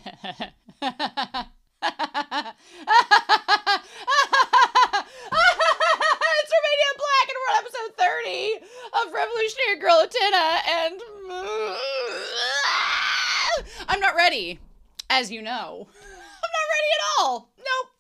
Romania Black, and we're on episode 30 of Revolutionary Girl Utena, and I'm not ready, as you know. I'm not ready at all. Nope.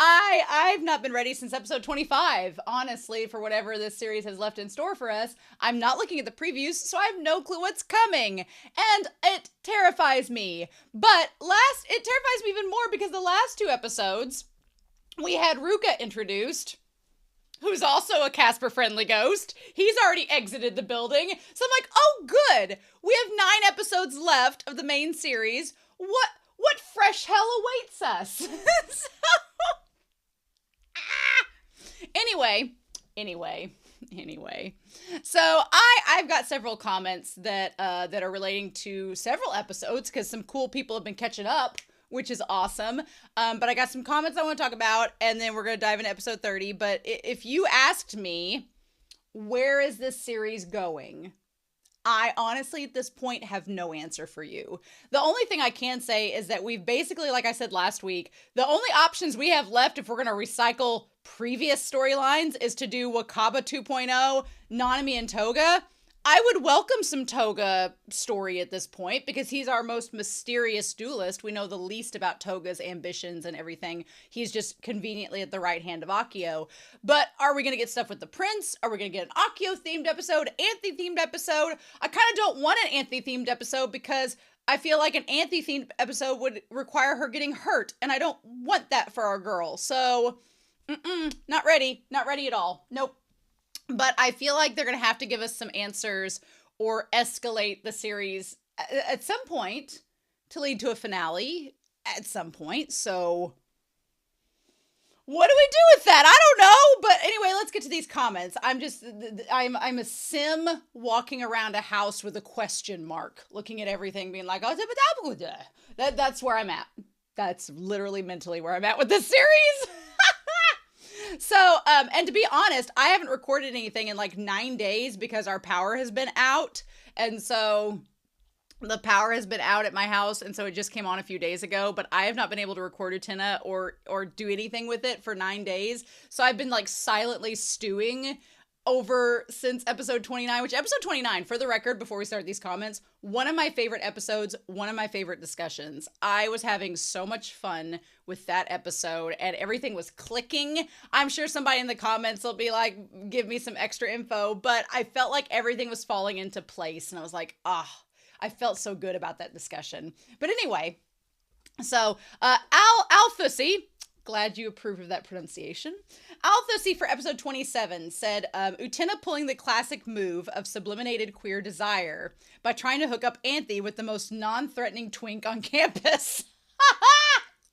I've not been ready since episode 25, honestly, for whatever this series has left in store for us. I'm not looking at the previews, so I have no clue what's coming. And it terrifies me. But it terrifies me even more because the last two episodes, we had Ruka introduced, who's also a Casper-friendly ghost. He's already exited the building. So I'm like, oh, good. We have 9 episodes left of the main series. What fresh hell awaits us? Anyway. So I've got several comments that are relating to several episodes because some cool people have been catching up, which is awesome. But I got some comments I want to talk about, and then we're going to dive into episode 30. But if you asked me, where is this series going? I honestly, at this point, have no answer for you. The only thing I can say is that we've basically, like I said last week, the only options we have left if we're going to recycle previous storylines is to do Wakaba 2.0, Nanami and Toga. I would welcome some Toga story at this point because he's our most mysterious duelist. We know the least about Toga's ambitions and everything. He's just conveniently at the right hand of Akio. But are we going to get stuff with the prince? Are we going to get an Akio-themed episode, Anthy-themed episode? I kind of don't want an Anthy-themed episode because I feel like an Anthy-themed episode would require her getting hurt, and I don't want that for our girl. So, not ready. Not ready at all. Nope. But I feel like they're going to have to give us some answers or escalate the series at some point to lead to a finale at some point. So what do we do with that? I don't know. But anyway, let's get to these comments. I'm a sim walking around a house with a question mark, looking at everything, being like, oh, that's where I'm at. That's literally mentally where I'm at with this series. So, and to be honest, I haven't recorded anything in like 9 days because our power has been out. And so the power has been out at my house. And so it just came on a few days ago, but I have not been able to record Utena or do anything with it for 9 days. So I've been like silently stewing over since episode 29, which episode 29, for the record, before we start these comments, one of my favorite episodes, one of my favorite discussions. I was having so much fun with that episode and everything was clicking. I'm sure somebody in the comments will be like, give me some extra info, but I felt like everything was falling into place and I was like, I felt so good about that discussion. But anyway, so Al glad you approve of that pronunciation. Althussy for episode 27 said, Utena pulling the classic move of sublimated queer desire by trying to hook up Anthy with the most non-threatening twink on campus.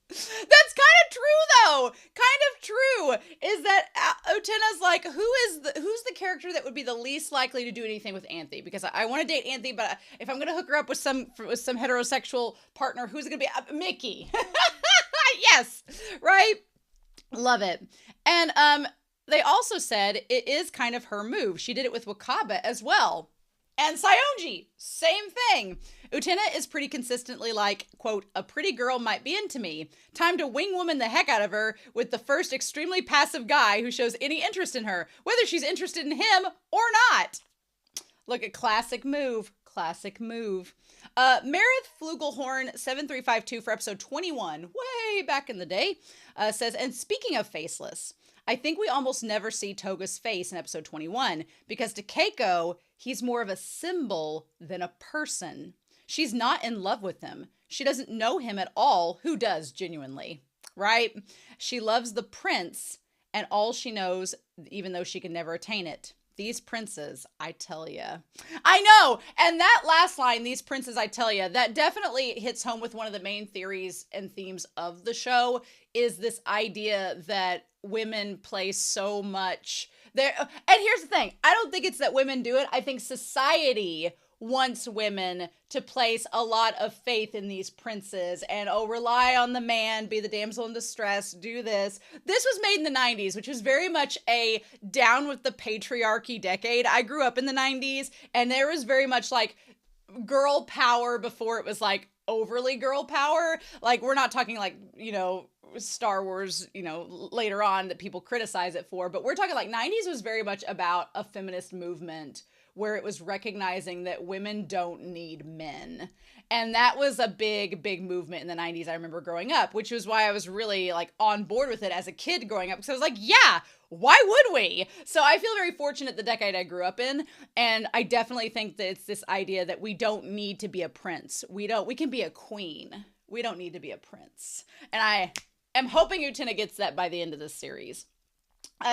That's kind of true, though. Kind of true is that Utena's like, who's the character that would be the least likely to do anything with Anthy? Because I want to date Anthy, but if I'm going to hook her up with some heterosexual partner, who's it going to be? Mickey. Yes, right? Love it. And they also said it is kind of her move. She did it with Wakaba as well. And Saionji, same thing. Utena is pretty consistently like, quote, a pretty girl might be into me. Time to wing woman the heck out of her with the first extremely passive guy who shows any interest in her, whether she's interested in him or not. Look at classic move. Classic move. Meredith Flugelhorn 7352 for episode 21, way back in the day, says, and speaking of faceless, I think we almost never see Toga's face in episode 21 because to Keiko, he's more of a symbol than a person. She's not in love with him. She doesn't know him at all. Who does, genuinely, right? She loves the prince and all she knows, even though she can never attain it. These princes, I tell ya. I know. And that last line, these princes, I tell ya, that definitely hits home with one of the main theories and themes of the show is this idea that women place so much there. And here's the thing. I don't think it's that women do it. I think society wants women to place a lot of faith in these princes and, rely on the man, be the damsel in distress, do this. This was made in the 90s, which was very much a down with the patriarchy decade. I grew up in the 90s, and there was very much like, girl power before it was like overly girl power. Like, we're not talking like, Star Wars, later on that people criticize it for, but we're talking like 90s was very much about a feminist movement where it was recognizing that women don't need men. And that was a big, big movement in the 90s. I remember growing up, which was why I was really like on board with it as a kid growing up. Because I was like, yeah, why would we? So I feel very fortunate the decade I grew up in. And I definitely think that it's this idea that we don't need to be a prince. We can be a queen. We don't need to be a prince. And I am hoping Utena gets that by the end of this series.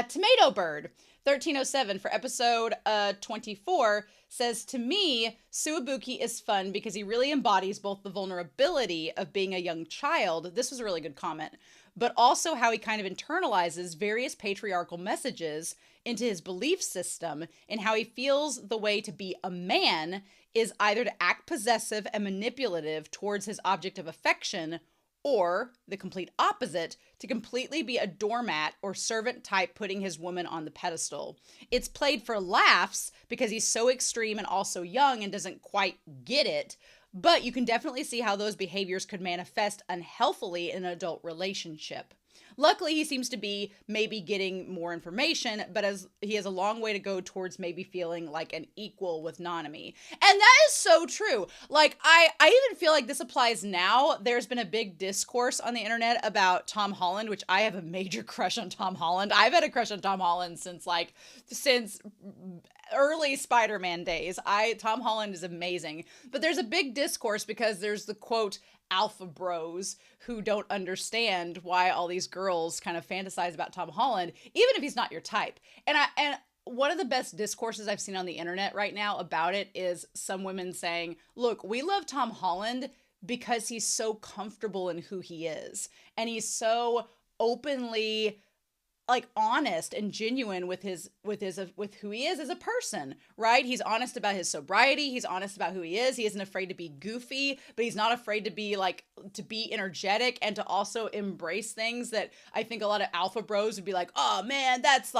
Tomato Bird 1307 for episode 24 says, to me, Suwabuki is fun because he really embodies both the vulnerability of being a young child. This was a really good comment, but also how he kind of internalizes various patriarchal messages into his belief system and how he feels the way to be a man is either to act possessive and manipulative towards his object of affection, or the complete opposite, to completely be a doormat or servant type putting his woman on the pedestal. It's played for laughs because he's so extreme and also young and doesn't quite get it, but you can definitely see how those behaviors could manifest unhealthily in an adult relationship. Luckily, he seems to be maybe getting more information, but as he has a long way to go towards maybe feeling like an equal with Nanami. And that is so true. Like, I even feel like this applies now. There's been a big discourse on the internet about Tom Holland, which I have a major crush on Tom Holland. I've had a crush on Tom Holland since early Spider-Man days. Tom Holland is amazing. But there's a big discourse because there's the quote, alpha bros who don't understand why all these girls kind of fantasize about Tom Holland, even if he's not your type. And one of the best discourses I've seen on the internet right now about it is some women saying, look, we love Tom Holland because he's so comfortable in who he is. And he's so openly like honest and genuine with who he is as a person, right? He's honest about his sobriety. He's honest about who he is. He isn't afraid to be goofy, but he's not afraid to be energetic and to also embrace things that I think a lot of alpha bros would be like, oh man, that's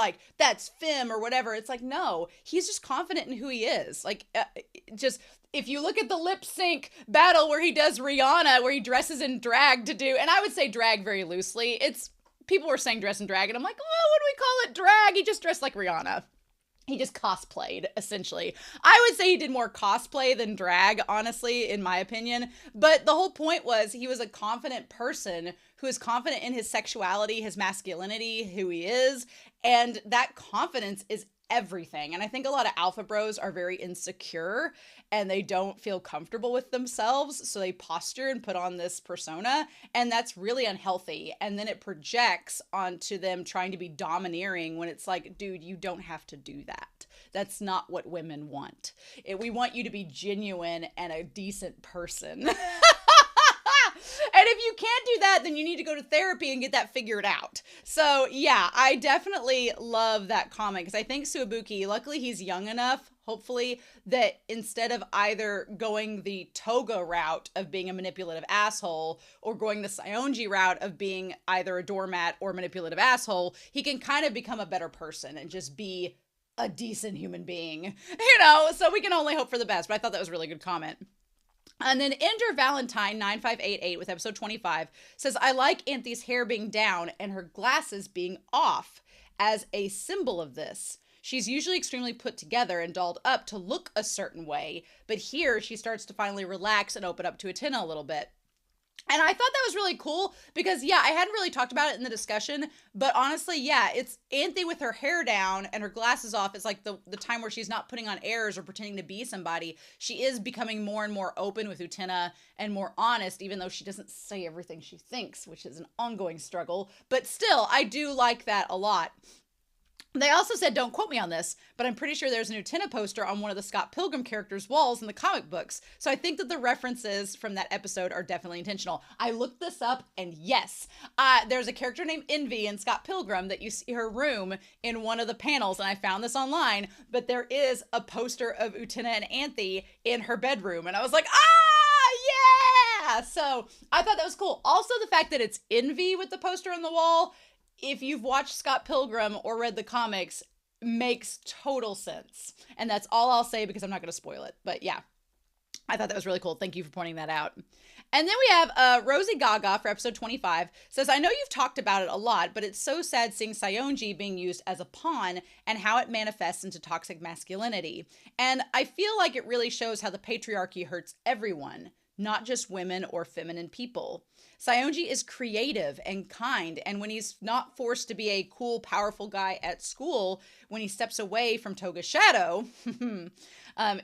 femme or whatever. It's like, no, he's just confident in who he is. Like, if you look at the lip sync battle where he does Rihanna, where he dresses in drag to do, and I would say drag very loosely, people were saying dress and drag, and I'm like, oh, what do we call it? Drag. He just dressed like Rihanna. He just cosplayed, essentially. I would say he did more cosplay than drag, honestly, in my opinion. But the whole point was he was a confident person who is confident in his sexuality, his masculinity, who he is. And that confidence is everything. And I think a lot of alpha bros are very insecure and they don't feel comfortable with themselves. So they posture and put on this persona, and that's really unhealthy. And then it projects onto them trying to be domineering when it's like, dude, you don't have to do that. That's not what women want. We want you to be genuine and a decent person. And if you can't do that, then you need to go to therapy and get that figured out. So yeah, I definitely love that comment because I think Suwabuki, luckily he's young enough, hopefully, that instead of either going the Toga route of being a manipulative asshole or going the Saionji route of being either a doormat or manipulative asshole, he can kind of become a better person and just be a decent human being, so we can only hope for the best. But I thought that was a really good comment. And then Ender Valentine 9588 with episode 25 says, I like Anthy's hair being down and her glasses being off as a symbol of this. She's usually extremely put together and dolled up to look a certain way, but here she starts to finally relax and open up to Utena a little bit. And I thought that was really cool because, yeah, I hadn't really talked about it in the discussion, but honestly, yeah, it's Anthy with her hair down and her glasses off. It's like the time where she's not putting on airs or pretending to be somebody. She is becoming more and more open with Utena and more honest, even though she doesn't say everything she thinks, which is an ongoing struggle. But still, I do like that a lot. They also said, don't quote me on this, but I'm pretty sure there's an Utena poster on one of the Scott Pilgrim characters' walls in the comic books. So I think that the references from that episode are definitely intentional. I looked this up, and yes, there's a character named Envy in Scott Pilgrim that you see her room in one of the panels, and I found this online, but there is a poster of Utena and Anthy in her bedroom, and I was like, yeah! So I thought that was cool. Also, the fact that it's Envy with the poster on the wall, if you've watched Scott Pilgrim or read the comics, makes total sense. And that's all I'll say because I'm not going to spoil it. But yeah. I thought that was really cool. Thank you for pointing that out. And then we have Rosie Gaga for episode 25 says, I know you've talked about it a lot, but it's so sad seeing Saionji being used as a pawn and how it manifests into toxic masculinity. And I feel like it really shows how the patriarchy hurts everyone, not just women or feminine people. Saionji is creative and kind, and when he's not forced to be a cool, powerful guy at school, when he steps away from Toga's shadow,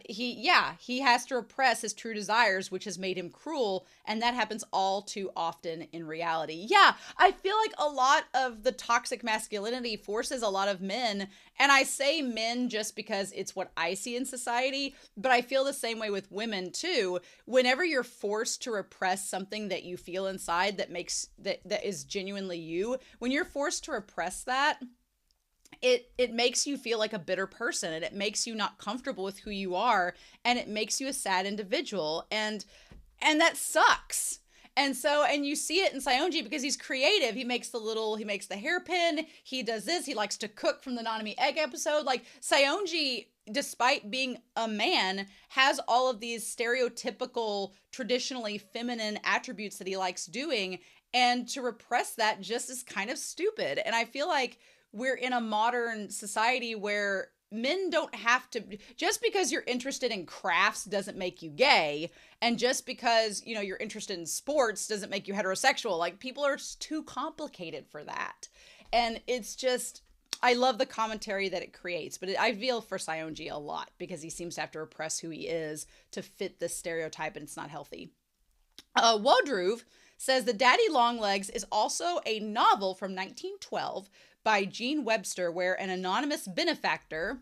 he has to repress his true desires, which has made him cruel, and that happens all too often in reality. Yeah, I feel like a lot of the toxic masculinity forces a lot of men, and I say men just because it's what I see in society, but I feel the same way with women too. Whenever you're forced to repress something that you feel inside that is genuinely you, when you're forced to repress that, it makes you feel like a bitter person, and it makes you not comfortable with who you are, and it makes you a sad individual, and that sucks. And you see it in Saionji because he's creative. He makes the hairpin, he does this, he likes to cook from the Nanami egg episode. Like, Saionji, despite being a man, has all of these stereotypical, traditionally feminine attributes that he likes doing, and to repress that just is kind of stupid. And I feel like we're in a modern society where men don't have to, just because you're interested in crafts doesn't make you gay, and just because, you're interested in sports doesn't make you heterosexual. Like, people are too complicated for that. And it's just, I love the commentary that it creates, but I feel for Saionji a lot because he seems to have to repress who he is to fit this stereotype, and it's not healthy. Wodruv says the Daddy Longlegs is also a novel from 1912 by Gene Webster, where an anonymous benefactor,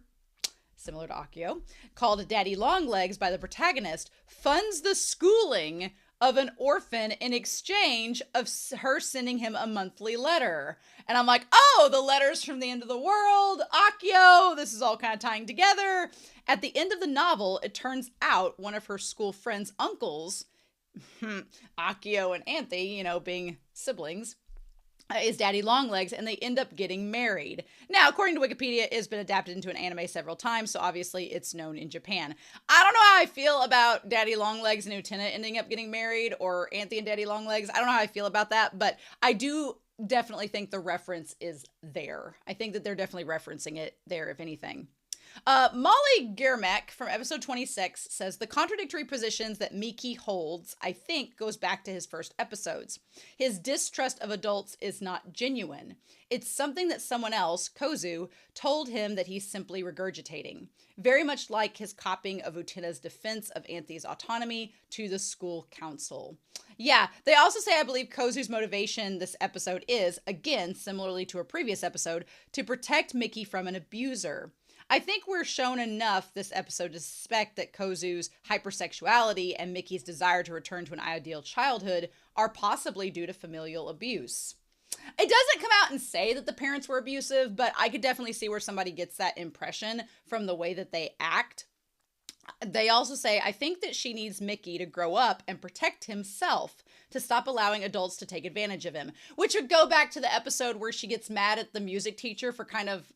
similar to Akio, called Daddy Longlegs by the protagonist, funds the schooling of an orphan in exchange of her sending him a monthly letter. And I'm like, oh, the letters from the end of the world, Akio, this is all kind of tying together. At the end of the novel, it turns out one of her school friend's uncles, Akio and Anthy, being siblings, is Daddy Longlegs, and they end up getting married. Now, according to Wikipedia, it's been adapted into an anime several times, so obviously it's known in Japan. I don't know how I feel about Daddy Longlegs and Utena ending up getting married, or Anthy and Daddy Longlegs. I don't know how I feel about that, but I do definitely think the reference is there. I think that they're definitely referencing it there, if anything. Molly Germek from episode 26 says the contradictory positions that Miki holds, I think, goes back to his first episodes. His distrust of adults is not genuine. It's something that someone else, Kozu, told him that he's simply regurgitating. Very much like his copying of Utena's defense of Anthy's autonomy to the school council. Yeah, they also say, I believe Kozu's motivation this episode is, again, similarly to a previous episode, to protect Miki from an abuser. I think we're shown enough this episode to suspect that Kozu's hypersexuality and Miki's desire to return to an ideal childhood are possibly due to familial abuse. It doesn't come out and say that the parents were abusive, but I could definitely see where somebody gets that impression from the way that they act. They also say, I think that she needs Miki to grow up and protect himself, to stop allowing adults to take advantage of him, which would go back to the episode where she gets mad at the music teacher for kind of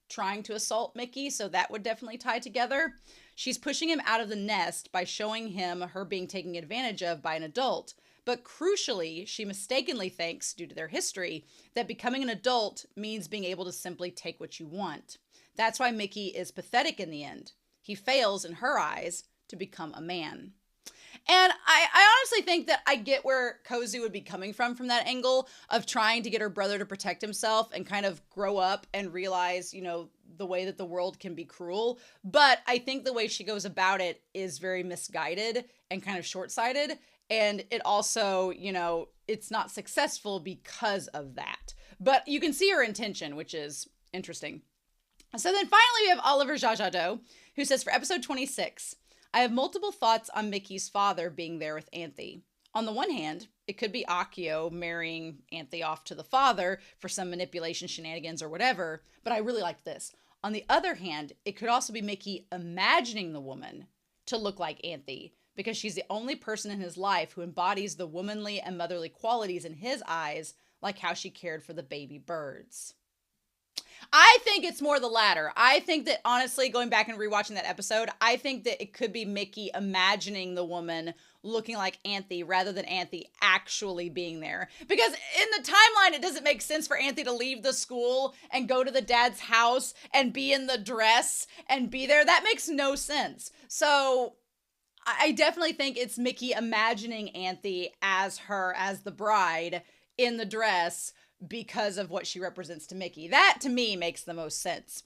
trying to assault Miki, so that would definitely tie together. She's pushing him out of the nest by showing him her being taken advantage of by an adult, but crucially, she mistakenly thinks, due to their history, that becoming an adult means being able to simply take what you want. That's why Miki is pathetic in the end. He fails, in her eyes, to become a man. And I honestly think that I get where Kozu would be coming from that angle of trying to get her brother to protect himself and kind of grow up and realize, the way that the world can be cruel. But I think the way she goes about it is very misguided and kind of short-sighted. And it also, it's not successful because of that. But you can see her intention, which is interesting. So then finally we have Oliver Jajado, who says for episode 26, I have multiple thoughts on Miki's father being there with Anthy. On the one hand, it could be Akio marrying Anthy off to the father for some manipulation shenanigans or whatever, but I really like this. On the other hand, it could also be Miki imagining the woman to look like Anthy, because she's the only person in his life who embodies the womanly and motherly qualities in his eyes, like how she cared for the baby birds. I think it's more the latter. I think that, honestly, going back and rewatching that episode, I think that it could be Mickey imagining the woman looking like Anthy rather than Anthy actually being there. Because in the timeline, it doesn't make sense for Anthy to leave the school and go to the dad's house and be in the dress and be there. That makes no sense. So I definitely think it's Mickey imagining Anthy as her, as the bride in the dress, because of what she represents to Mickey. That, to me, makes the most sense.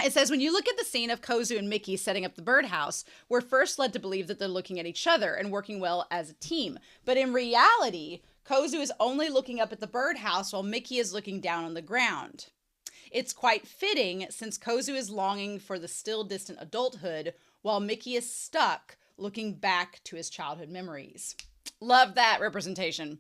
It says, when you look at the scene of Kozu and Mickey setting up the birdhouse, we're first led to believe that they're looking at each other and working well as a team. But in reality, Kozu is only looking up at the birdhouse while Mickey is looking down on the ground. It's quite fitting, since Kozu is longing for the still distant adulthood, while Mickey is stuck looking back to his childhood memories. Love that representation.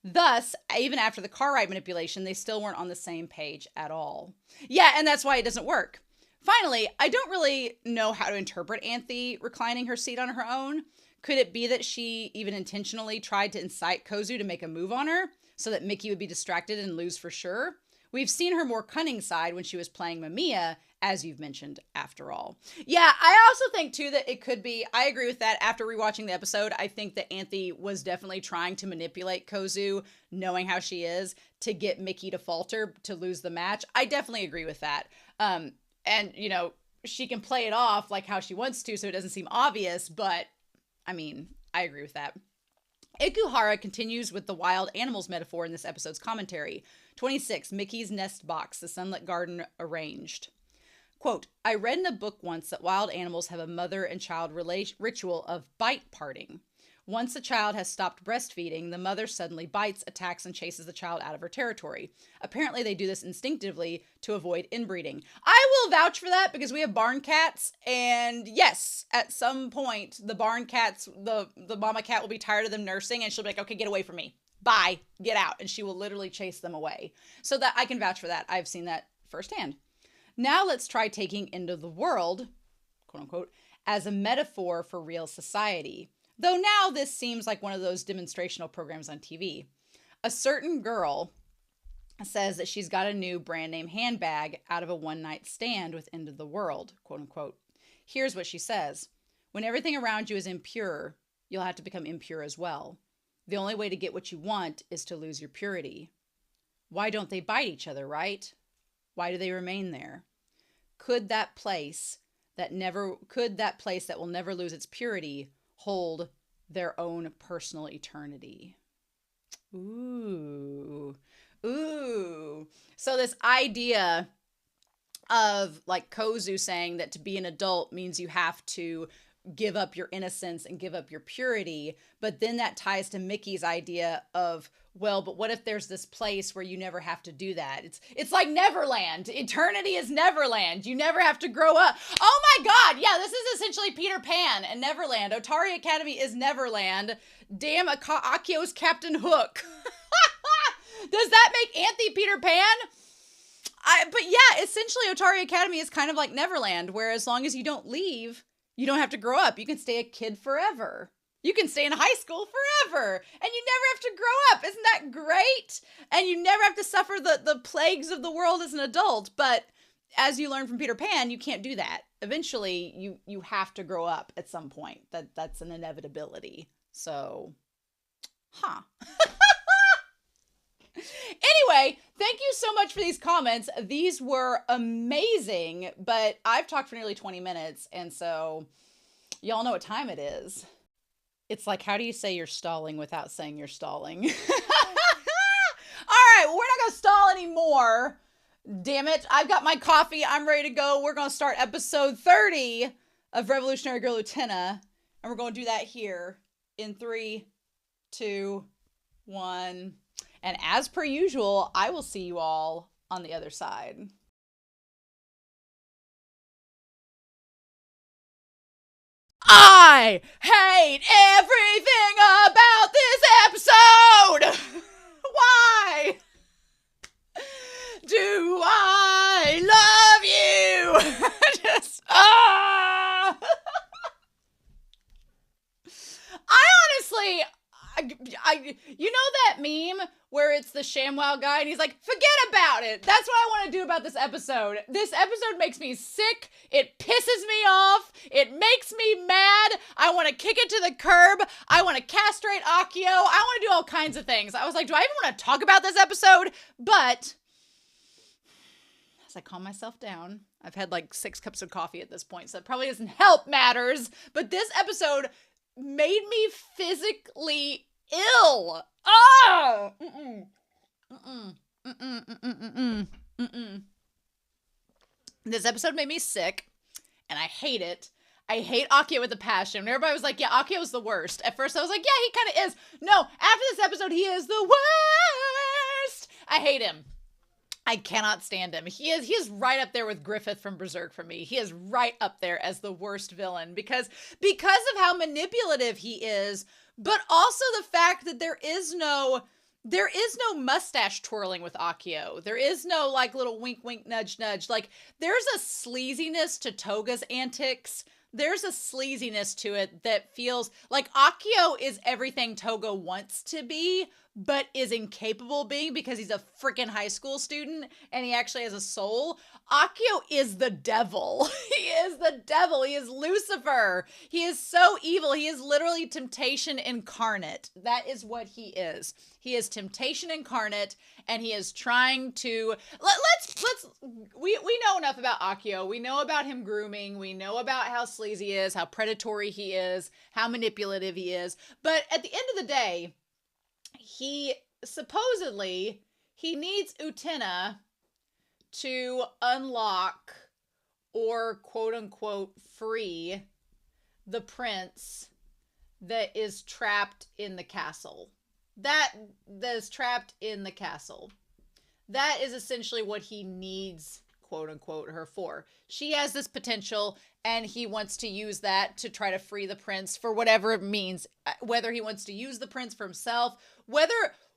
Thus, even after the car ride manipulation, they still weren't on the same page at all. Yeah, and that's why it doesn't work. Finally, I don't really know how to interpret Anthy reclining her seat on her own. Could it be that she even intentionally tried to incite Kozu to make a move on her so that Mickey would be distracted and lose for sure? We've seen her more cunning side when she was playing Mamiya, as you've mentioned, after all. Yeah, I also think, too, that it could be, I agree with that. After rewatching the episode, I think that Anthy was definitely trying to manipulate Kozu, knowing how she is, to get Mickey to falter, to lose the match. I definitely agree with that. And, you know, she can play it off like how she wants to, so it doesn't seem obvious, but, I mean, I agree with that. Ikuhara continues with the wild animals metaphor in this episode's commentary. 26, Mickey's nest box, the sunlit garden arranged. Quote, I read in a book once that wild animals have a mother and child ritual of bite parting. Once the child has stopped breastfeeding, the mother suddenly bites, attacks, and chases the child out of her territory. Apparently, they do this instinctively to avoid inbreeding. I will vouch for that because we have barn cats, and yes, at some point, the barn cats, the mama cat will be tired of them nursing, and she'll be like, okay, get away from me. Bye. Get out. And she will literally chase them away. So that I can vouch for that. I've seen that firsthand. Now let's try taking End of the World, quote unquote, as a metaphor for real society. Though now this seems like one of those demonstrational programs on TV. A certain girl says that she's got a new brand name handbag out of a one-night stand with End of the World, quote unquote. Here's what she says. When everything around you is impure, you'll have to become impure as well. The only way to get what you want is to lose your purity. Why don't they bite each other, right? Why do they remain there? Could that place that will never lose its purity hold their own personal eternity? Ooh. So this idea of like Kozu saying that to be an adult means you have to give up your innocence and give up your purity, but then that ties to Mickey's idea of, well, but what if there's this place where you never have to do that? It's like Neverland. Eternity is Neverland. You never have to grow up. Oh my God. Yeah, this is essentially Peter Pan and Neverland. Otari Academy is Neverland. Damn, Akio's Captain Hook. Does that make Anthy Peter Pan? But yeah, essentially Otari Academy is kind of like Neverland, where as long as you don't leave, you don't have to grow up. You can stay a kid forever. You can stay in high school forever. And you never have to grow up. Isn't that great? And you never have to suffer the plagues of the world as an adult. But as you learn from Peter Pan, you can't do that. Eventually, you have to grow up at some point. That's an inevitability. So, Anyway, thank you so much for these comments. These were amazing, but I've talked for nearly 20 minutes, and so y'all know what time it is. It's like, how do you say you're stalling without saying you're stalling? All right, well, we're not going to stall anymore. Damn it. I've got my coffee. I'm ready to go. We're going to start episode 30 of Revolutionary Girl Utena, and we're going to do that here in 3, 2, 1... And as per usual, I will see you all on the other side. I hate everything about this episode! Why do I love you? Just, I honestly... you know that meme where it's the ShamWow guy and he's like, forget about it. That's what I want to do about this episode. This episode makes me sick. It pisses me off. It makes me mad. I want to kick it to the curb. I want to castrate Akio. I want to do all kinds of things. I was like, do I even want to talk about this episode? But as I calm myself down, I've had like 6 cups of coffee at this point, so that probably doesn't help matters. But this episode made me physically ill. Oh! This episode made me sick, and I hate it. I hate Akio with a passion. Everybody was like, yeah, Akio's the worst. At first I was like, yeah, he kind of is. No, after this episode, he is the worst. I hate him. I cannot stand him. He is right up there with Griffith from Berserk for me. He is right up there as the worst villain because of how manipulative he is, but also the fact that there is no mustache twirling with Akio. There is no like little wink, wink, nudge, nudge. Like there's a sleaziness to Toga's antics. There's a sleaziness to it that feels like Akio is everything Toga wants to be, but is incapable of being because he's a freaking high school student and he actually has a soul. Akio is the devil. He is the devil. He is Lucifer. He is so evil. He is literally temptation incarnate. That is what he is. He is temptation incarnate, and he is trying to we know enough about Akio. We know about him grooming. We know about how sleazy he is, how predatory he is, how manipulative he is. But at the end of the day, he supposedly needs Utena to unlock or quote unquote free the prince that is trapped in the castle. That is trapped in the castle. That is essentially what he needs, quote unquote, her for. She has this potential and he wants to use that to try to free the prince for whatever it means. Whether he wants to use the prince for himself, whether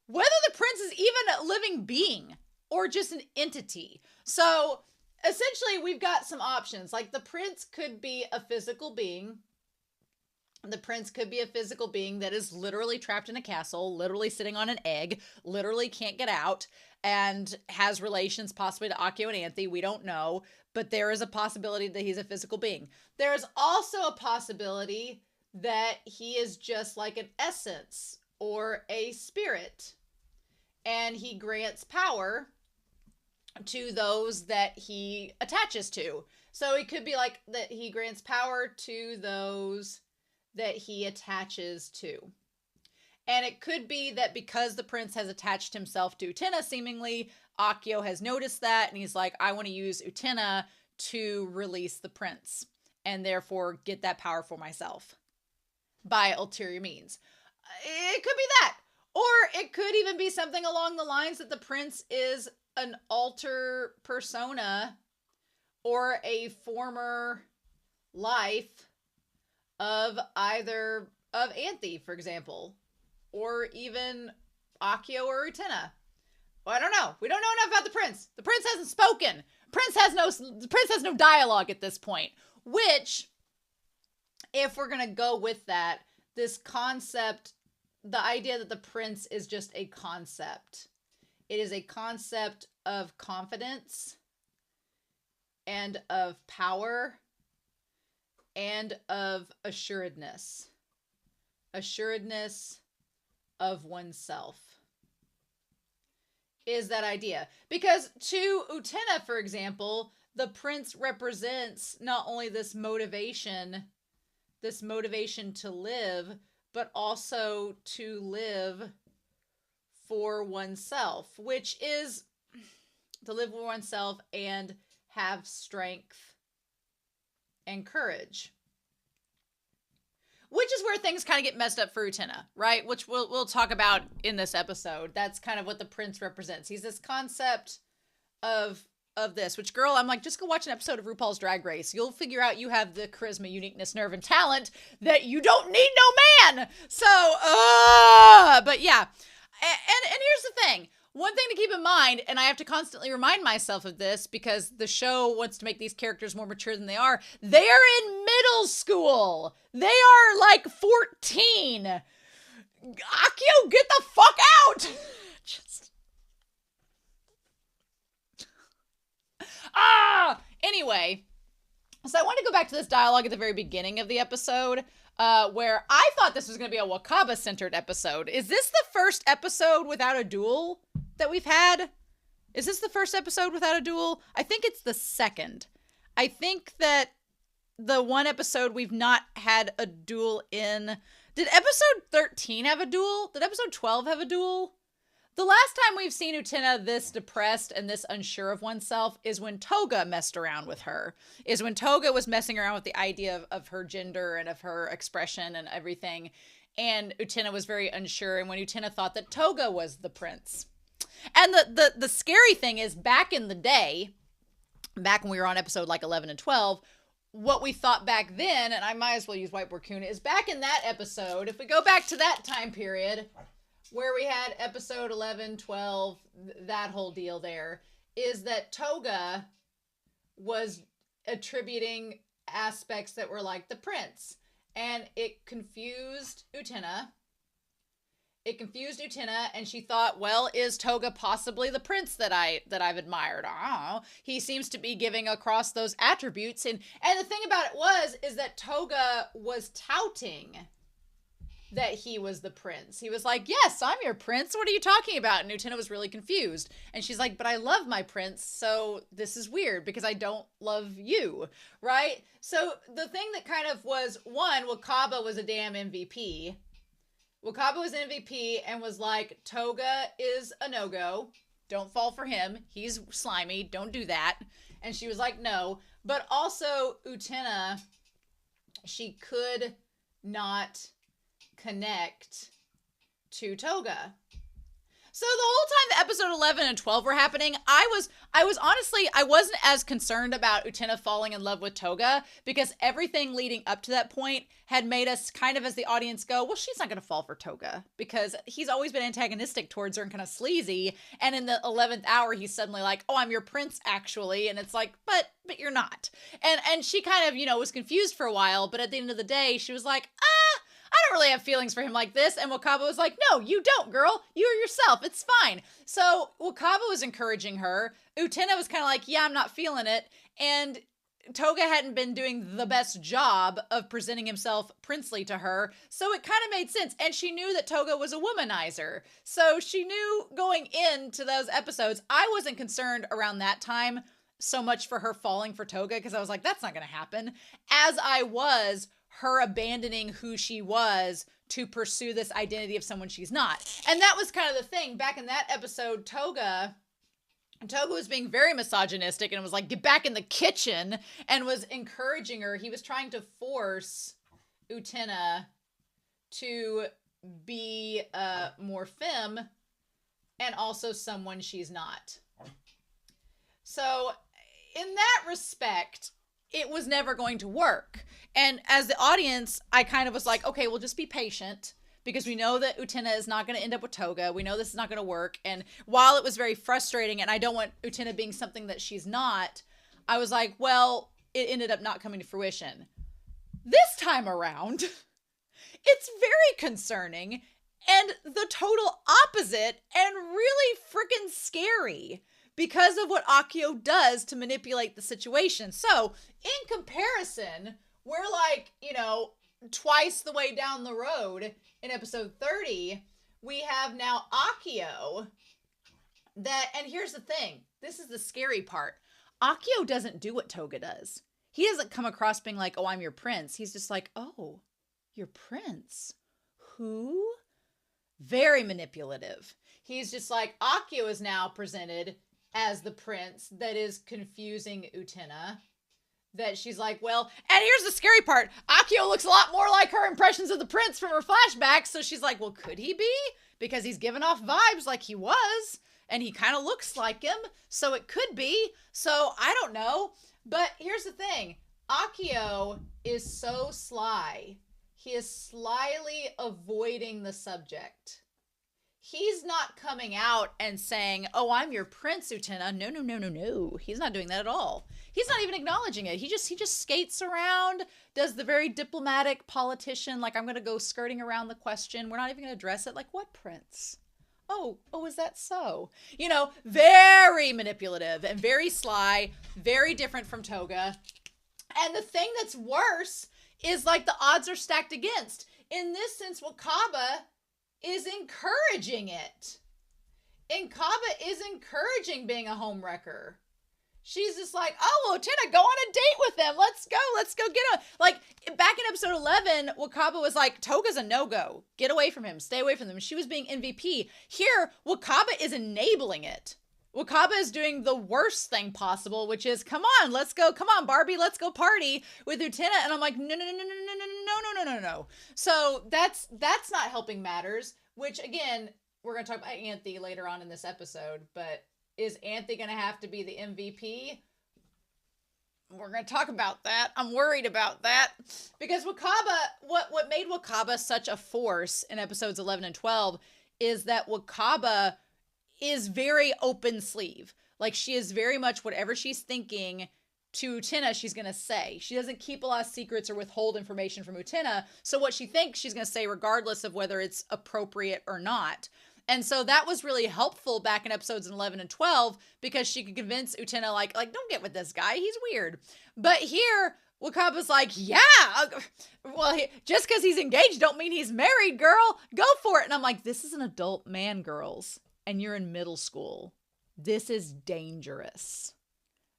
the prince is even a living being or just an entity. So essentially we've got some options. Like the prince could be a physical being. The prince could be a physical being that is literally trapped in a castle, literally sitting on an egg, literally can't get out, and has relations possibly to Akio and Anthy. We don't know, but there is a possibility that he's a physical being. There is also a possibility that he is just like an essence or a spirit, and he grants power to those that he attaches to. So it could be like that he grants power to those that he attaches to. And it could be that because the prince has attached himself to Utena, seemingly, Akio has noticed that, and he's like, I want to use Utena to release the prince, and therefore get that power for myself by ulterior means. It could be that. Or it could even be something along the lines that the prince is an alter persona or a former life of either of Anthy, for example, or even Akio or Utena. Well, I don't know. We don't know enough about the prince. The prince hasn't spoken. The prince has no dialogue at this point, which, if we're going to go with that, this concept, the idea that the prince is just a concept. It is a concept of confidence and of power and of assuredness of oneself is that idea. Because to Utena, for example, the prince represents not only this motivation to live, but also to live for oneself, which is to live for oneself and have strength and courage. Which is where things kind of get messed up for Utena, right? Which we'll talk about in this episode. That's kind of what the prince represents. He's this concept of this, which, girl, I'm like, just go watch an episode of RuPaul's Drag Race. You'll figure out you have the charisma, uniqueness, nerve, and talent that you don't need no man. So, but yeah. And here's the thing. One thing to keep in mind, and I have to constantly remind myself of this because the show wants to make these characters more mature than they are in middle school. They are like 14. Akio Akio, get the fuck out! Just... Anyway, so I want to go back to this dialogue at the very beginning of the episode, where I thought this was going to be a Wakaba-centered episode. Is this the first episode without a duel that we've had? Is this the first episode without a duel? I think it's the second. I think that the one episode we've not had a duel in... Did episode 13 have a duel? Did episode 12 have a duel? The last time we've seen Utena this depressed and this unsure of oneself is when Toga messed around with her. Is when Toga was messing around with the idea of her gender and of her expression and everything. And Utena was very unsure. And when Utena thought that Toga was the prince. And the scary thing is, back in the day, back when we were on episode like 11 and 12, what we thought back then, and I might as well use Whiteboard Kuna, is back in that episode, if we go back to that time period, where we had episode 11, 12, that whole deal there, is that Toga was attributing aspects that were like the prince. And it confused Utena. And she thought, well, is Toga possibly the prince that I've admired? Oh, he seems to be giving across those attributes. And the thing about it is that Toga was touting that he was the prince. He was like, yes, I'm your prince. What are you talking about? And Utena was really confused. And she's like, but I love my prince, so this is weird because I don't love you, right? So the thing that kind of was, one, Wakaba was a damn MVP. Wakaba was an MVP and was like, Toga is a no-go. Don't fall for him. He's slimy. Don't do that. And she was like, no. But also, Utena, she could not connect to Toga. So the whole time the episode 11 and 12 were happening, I was honestly, I wasn't as concerned about Utena falling in love with Toga, because everything leading up to that point had made us kind of, as the audience, go, well, she's not going to fall for Toga because he's always been antagonistic towards her and kind of sleazy. And in the 11th hour, he's suddenly like, oh, I'm your prince, actually. And it's like, but you're not. And she kind of, was confused for a while. But at the end of the day, she was like, I don't really have feelings for him like this. And Wakaba was like, no, you don't, girl. You're yourself. It's fine. So Wakaba was encouraging her. Utena was kind of like, yeah, I'm not feeling it. And Toga hadn't been doing the best job of presenting himself princely to her. So it kind of made sense. And she knew that Toga was a womanizer. So she knew going into those episodes, I wasn't concerned around that time so much for her falling for Toga, because I was like, that's not going to happen, as I was her abandoning who she was to pursue this identity of someone she's not. And that was kind of the thing. Back in that episode, Toga was being very misogynistic and was like, get back in the kitchen, and was encouraging her. He was trying to force Utena to be more femme and also someone she's not. So in that respect, it was never going to work. And as the audience, I kind of was like, okay, we'll just be patient, because we know that Utena is not going to end up with Toga. We know this is not going to work. And while it was very frustrating, and I don't want Utena being something that she's not, I was like, well, it ended up not coming to fruition. This time around, it's very concerning and the total opposite, and really freaking scary, because of what Akio does to manipulate the situation. So in comparison, we're like, twice the way down the road in episode 30. We have now Akio and here's the thing. This is the scary part. Akio doesn't do what Toga does. He doesn't come across being like, oh, I'm your prince. He's just like, oh, your prince? Who? Very manipulative. He's just like, Akio is now presented as the prince that is confusing Utena. That she's like, well, and here's the scary part. Akio looks a lot more like her impressions of the prince from her flashbacks. So she's like, well, could he be? Because he's giving off vibes like he was, and he kind of looks like him. So it could be. So I don't know. But here's the thing. Akio is so sly. He is slyly avoiding the subject. he's not coming out and saying, "Oh, I'm your prince, Utena." No, no, no, no, no. He's not doing that at all. He's not even acknowledging it. He just skates around, does the very diplomatic politician, like, I'm going to go skirting around the question. We're not even going to address it. Like, what prince? Oh, is that so? You know, very manipulative and very sly, very different from Toga. And the thing that's worse is, like, the odds are stacked against. In this sense, Wakaba is encouraging it. And Kaba is encouraging being a homewrecker. She's just like, "Oh, Utena, go on a date with them. Let's go get him." Like, back in episode 11, Wakaba was like, "Toga's a no-go. Get away from him. Stay away from them." She was being MVP. Here, Wakaba is enabling it. Wakaba is doing the worst thing possible, which is, "Come on, let's go. Come on, Barbie, let's go party with Utena." And I'm like, no, no, no, no, no, no, no, no, no, no, no, no. So that's not helping matters, which, again, we're going to talk about Anthy later on in this episode, but is Anthy going to have to be the MVP? We're going to talk about that. I'm worried about that. Because Wakaba, what made Wakaba such a force in episodes 11 and 12 is that Wakaba is very open sleeve. Like, she is very much whatever she's thinking to Utena, she's going to say. She doesn't keep a lot of secrets or withhold information from Utena. So what she thinks, she's going to say regardless of whether it's appropriate or not. And so that was really helpful back in episodes 11 and 12 because she could convince Utena, like, don't get with this guy. He's weird. But here, Wakaba's like, "Yeah, well, just because he's engaged don't mean he's married, girl. Go for it." And I'm like, this is an adult man, girls, and you're in middle school. This is dangerous.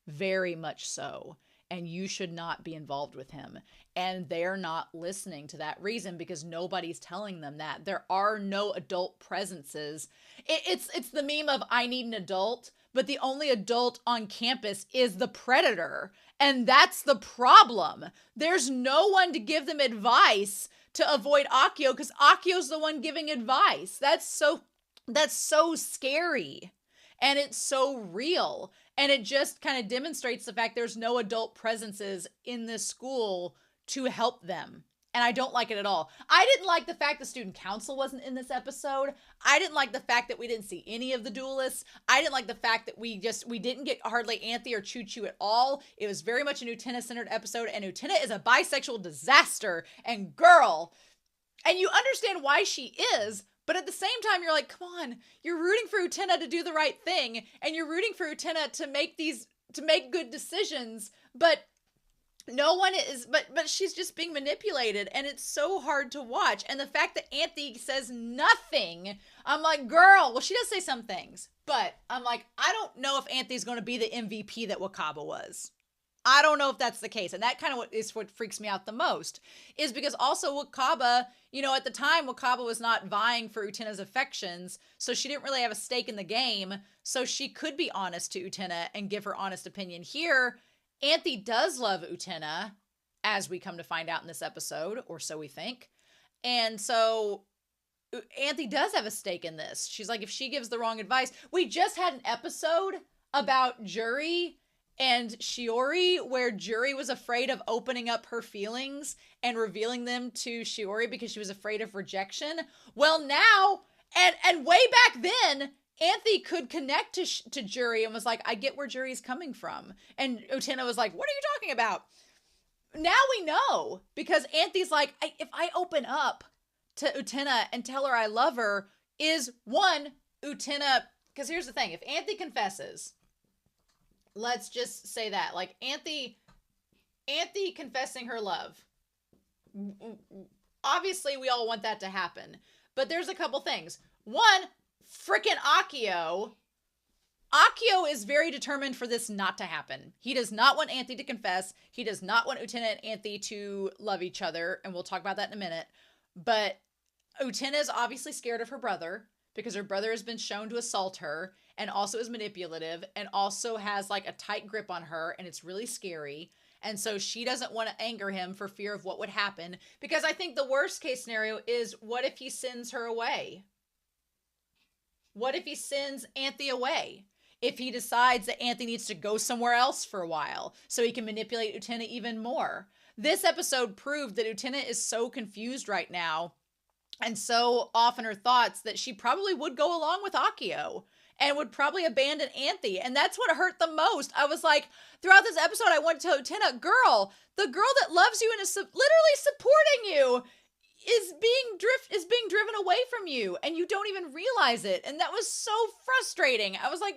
Very much so. And you should not be involved with him. And they're not listening to that reason because nobody's telling them that. There are no adult presences. It's the meme of, "I need an adult," but the only adult on campus is the predator. And that's the problem. There's no one to give them advice to avoid Akio because Akio's the one giving advice. That's so scary. And it's so real. And it just kind of demonstrates the fact there's no adult presences in this school to help them. And I don't like it at all. I didn't like the fact the student council wasn't in this episode. I didn't like the fact that we didn't see any of the duelists. I didn't like the fact that we didn't get hardly Anthy or Choo Choo at all. It was very much an Utena-centered episode, and Utena is a bisexual disaster. And girl, and you understand why she is, but at the same time, you're like, come on, you're rooting for Utena to do the right thing, and you're rooting for Utena to make good decisions, but no one is, but she's just being manipulated, and it's so hard to watch. And the fact that Anthy says nothing, I'm like, girl, well, she does say some things, but I'm like, I don't know if Anthy's going to be the MVP that Wakaba was. I don't know if that's the case. And that kind of is what freaks me out the most, is because also Wakaba, at the time, Wakaba was not vying for Utena's affections, so she didn't really have a stake in the game, so she could be honest to Utena and give her honest opinion. Here, Anthy does love Utena, as we come to find out in this episode, or so we think. And so Anthy does have a stake in this. She's like, if she gives the wrong advice, we just had an episode about Juri and Shiori, where Juri was afraid of opening up her feelings and revealing them to Shiori because she was afraid of rejection. Well, now, and way back then, Anthy could connect to Juri and was like, I get where Juri's coming from. And Utena was like, what are you talking about? Now we know, because Anthy's like, if I open up to Utena and tell her I love her, is one, Utena, because here's the thing, if Anthy confesses, let's just say that, like, Anthy confessing her love, obviously we all want that to happen, but there's a couple things. One, frickin' Akio is very determined for this not to happen. He does not want Anthy to confess. He does not want Utena and Anthy to love each other, and we'll talk about that in a minute. But Utena is obviously scared of her brother because her brother has been shown to assault her and also is manipulative and also has like a tight grip on her, and it's really scary. And so she doesn't want to anger him for fear of what would happen, because I think the worst case scenario is, what if he sends her away? What if he sends Anthy away? If he decides that Anthy needs to go somewhere else for a while so he can manipulate Utena even more. This episode proved that Utena is so confused right now and so off in her thoughts that she probably would go along with Akio and would probably abandon Anthy. And that's what hurt the most. I was like, throughout this episode, I went to Utena, girl, the girl that loves you and is literally supporting you is being driven away from you, and you don't even realize it. And that was so frustrating. I was like,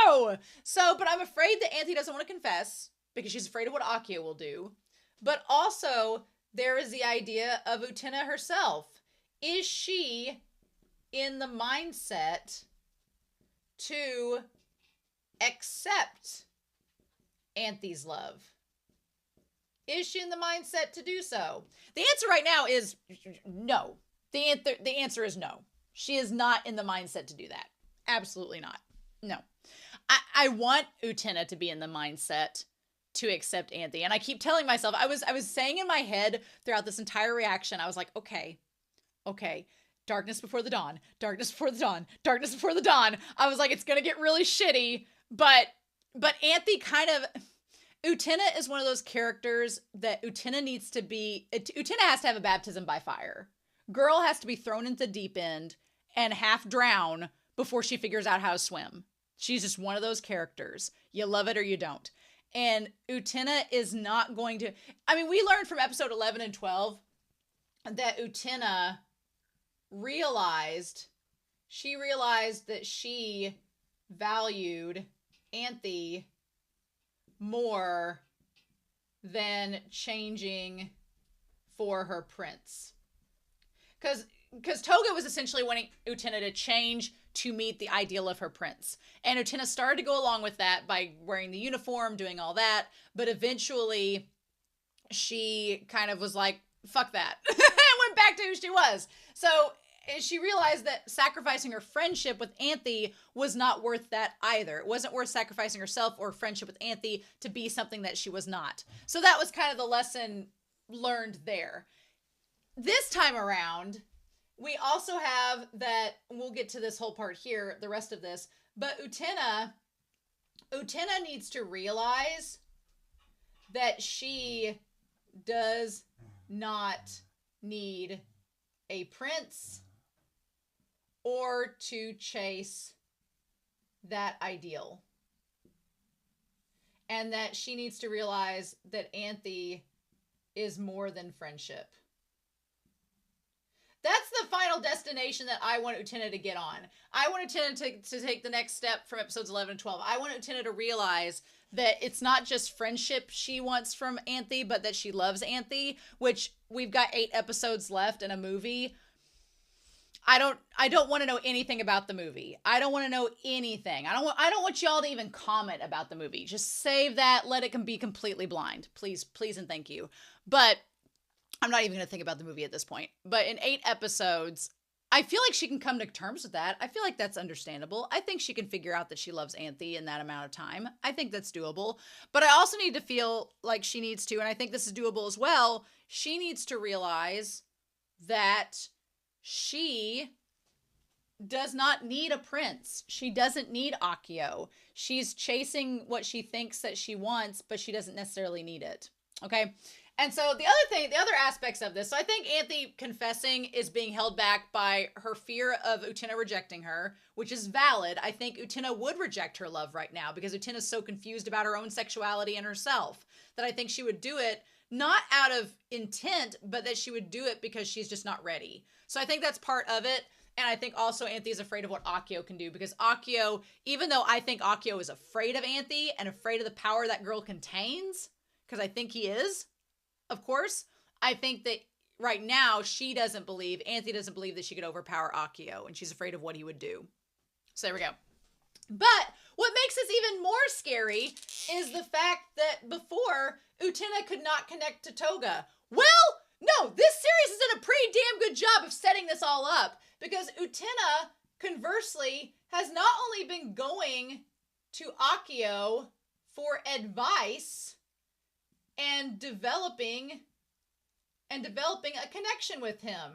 no. So, but I'm afraid that Anthy doesn't want to confess because she's afraid of what Akio will do. But also, there is the idea of Utena herself. Is she in the mindset to accept Anthy's love? Is she in the mindset to do so? The answer right now is no. The answer is no. She is not in the mindset to do that. Absolutely not. No. I want Utena to be in the mindset to accept Anthy. And I keep telling myself, I was saying in my head throughout this entire reaction, I was like, okay, darkness before the dawn, darkness before the dawn, darkness before the dawn. I was like, it's going to get really shitty, but Anthy kind of, Utena is one of those characters that Utena has to have a baptism by fire. Girl has to be thrown into the deep end and half drown before she figures out how to swim. She's just one of those characters. You love it or you don't. And Utena is not going to, I mean, we learned from episode 11 and 12 that Utena realized that she valued Anthy more than changing for her prince. Because Toga was essentially wanting Utena to change to meet the ideal of her prince. And Utena started to go along with that by wearing the uniform, doing all that. But eventually, she kind of was like, fuck that. And went back to who she was. So she realized that sacrificing her friendship with Anthy was not worth that either. It wasn't worth sacrificing herself or friendship with Anthy to be something that she was not. So that was kind of the lesson learned there. This time around, we also have that, we'll get to this whole part here, the rest of this, but Utena needs to realize that she does not need a prince or to chase that ideal. And that she needs to realize that Anthy is more than friendship. That's the final destination that I want Utena to get on. I want Utena to take the next step from episodes 11 and 12. I want Utena to realize that it's not just friendship she wants from Anthy, but that she loves Anthy, which we've got 8 episodes left in a movie. I don't want to know anything about the movie. I don't want to know anything. I don't want y'all to even comment about the movie. Just save that. Let it be completely blind. Please, and thank you. But I'm not even going to think about the movie at this point. But in 8 episodes, I feel like she can come to terms with that. I feel like that's understandable. I think she can figure out that she loves Anthy in that amount of time. I think that's doable. But I also need to feel like she needs to, and I think this is doable as well, she needs to realize that she does not need a prince. She doesn't need Akio. She's chasing what she thinks that she wants, but she doesn't necessarily need it. Okay? And so the other aspects of this, so I think Anthy confessing is being held back by her fear of Utena rejecting her, which is valid. I think Utena would reject her love right now because Utena's so confused about her own sexuality and herself that I think she would do it not out of intent, but that she would do it because she's just not ready. So I think that's part of it. And I think also Anthy is afraid of what Akio can do because Akio, even though I think Akio is afraid of Anthy and afraid of the power that girl contains, because I think he is, of course, I think that right now Anthy doesn't believe that she could overpower Akio, and she's afraid of what he would do. So there we go. But what makes this even more scary is the fact that before, Utena could not connect to Toga. Well, no, this series has done a pretty damn good job of setting this all up because Utena, conversely, has not only been going to Akio for advice and developing a connection with him.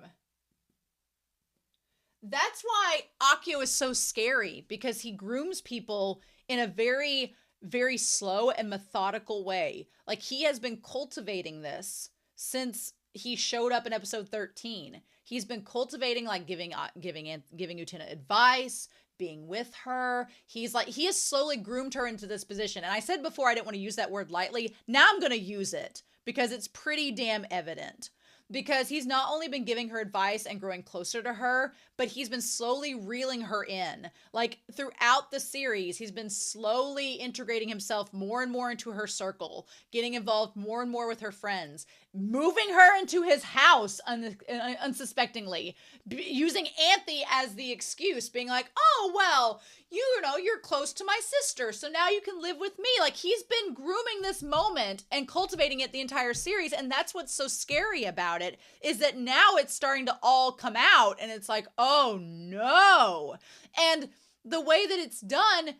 That's why Akio is so scary, because he grooms people in a very, very slow and methodical way. Like, he has been cultivating this since he showed up in episode 13. He's been cultivating, like giving Utena advice, being with her. He has slowly groomed her into this position. And I said before I didn't want to use that word lightly. Now I'm going to use it because it's pretty damn evident. Because he's not only been giving her advice and growing closer to her, but he's been slowly reeling her in. Like throughout the series, he's been slowly integrating himself more and more into her circle, getting involved more and more with her friends, moving her into his house unsuspectingly, using Anthy as the excuse, being like, oh, well, you know, you're close to my sister, so now you can live with me. Like, he's been grooming this moment and cultivating it the entire series, and that's what's so scary about it, is that now it's starting to all come out, and it's like, oh no. And the way that it's done,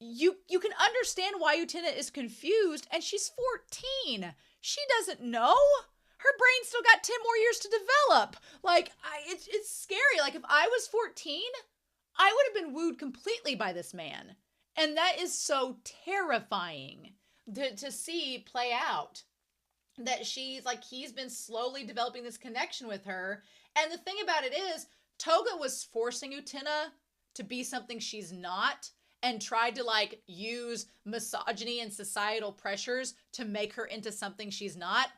you can understand why Utena is confused, and she's 14. She doesn't know. Her brain still got 10 more years to develop. Like, it's scary. Like, if I was 14, I would have been wooed completely by this man. And that is so terrifying to see play out. That he's been slowly developing this connection with her. And the thing about it is, Toga was forcing Utena to be something she's not, and tried to like use misogyny and societal pressures to make her into something she's not.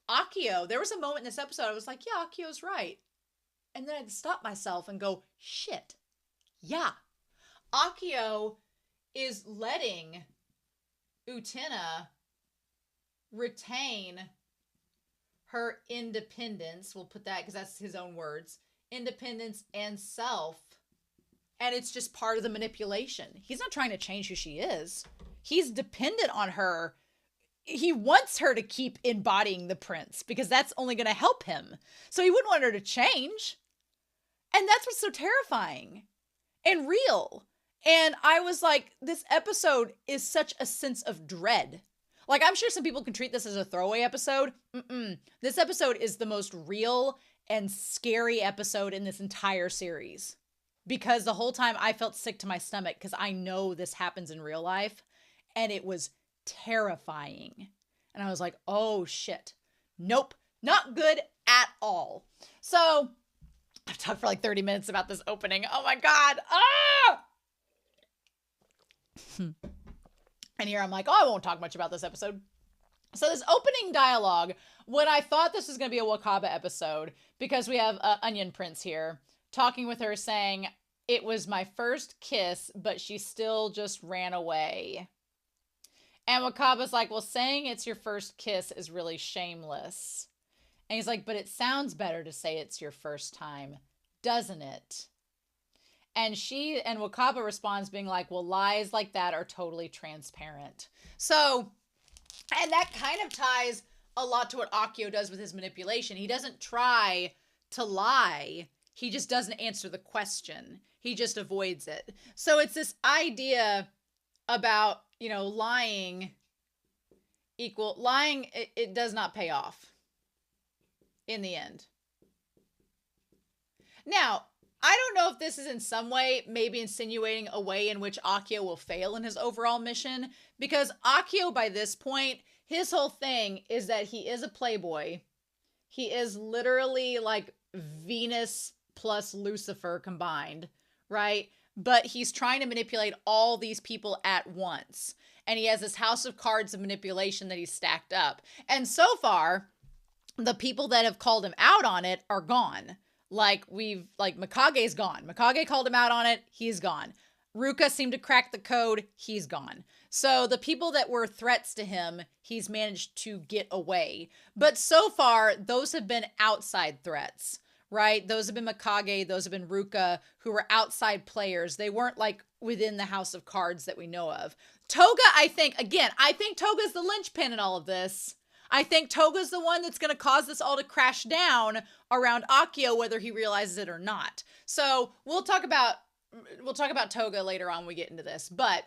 Akio, there was a moment in this episode I was like, yeah, Akio's right. And then I had to stop myself and go, shit. Yeah. Akio is letting Utena retain her independence. We'll put that because that's his own words. Independence and self. And it's just part of the manipulation. He's not trying to change who she is. He's dependent on her. He wants her to keep embodying the prince because that's only going to help him. So he wouldn't want her to change. And that's what's so terrifying and real. And I was like, this episode is such a sense of dread. Like, I'm sure some people can treat this as a throwaway episode. This episode is the most real and scary episode in this entire series. Because the whole time I felt sick to my stomach because I know this happens in real life. And it was terrifying. And I was like, oh shit. Nope. Not good at all. So I've talked for like 30 minutes about this opening. Oh my God. Ah! And here I'm like, oh, I won't talk much about this episode. So this opening dialogue, when I thought this was going to be a Wakaba episode, because we have Onion Prince here talking with her saying, it was my first kiss, but she still just ran away. And Wakaba's like, well, saying it's your first kiss is really shameless. And he's like, but it sounds better to say it's your first time, doesn't it? And Wakaba responds being like, well, lies like that are totally transparent. So, and that kind of ties a lot to what Akio does with his manipulation. He doesn't try to lie. He just doesn't answer the question. He just avoids it. So it's this idea about, you know, lying, it does not pay off in the end. Now, I don't know if this is in some way maybe insinuating a way in which Akio will fail in his overall mission, because Akio by this point, his whole thing is that he is a playboy. He is literally like Venus plus Lucifer combined, right? But he's trying to manipulate all these people at once. And he has this house of cards of manipulation that he's stacked up. And so far, the people that have called him out on it are gone. Like Mikage's gone. Mikage called him out on it. He's gone. Ruka seemed to crack the code. He's gone. So the people that were threats to him, he's managed to get away. But so far, those have been outside threats, right? Those have been Mikage. Those have been Ruka, who were outside players. They weren't like within the house of cards that we know of. Toga, I think Toga's the linchpin in all of this. I think Toga's the one that's going to cause this all to crash down around Akio, whether he realizes it or not. So we'll talk about Toga later on when we get into this, but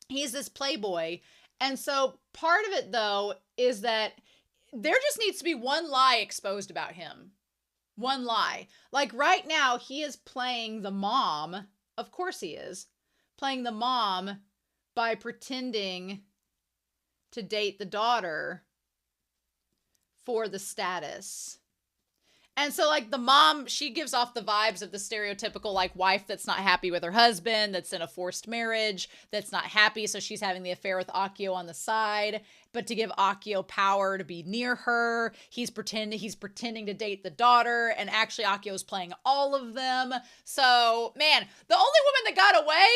he's this playboy. And so part of it though, is that there just needs to be one lie exposed about him. One lie. Like right now he is playing the mom. Of course he is playing the mom by pretending to date the daughter for the status. And so, like, the mom, she gives off the vibes of the stereotypical, like, wife that's not happy with her husband, that's in a forced marriage, that's not happy, so she's having the affair with Akio on the side. But to give Akio power to be near her, he's pretending to date the daughter, and actually Akio's playing all of them. So, man, the only woman that got away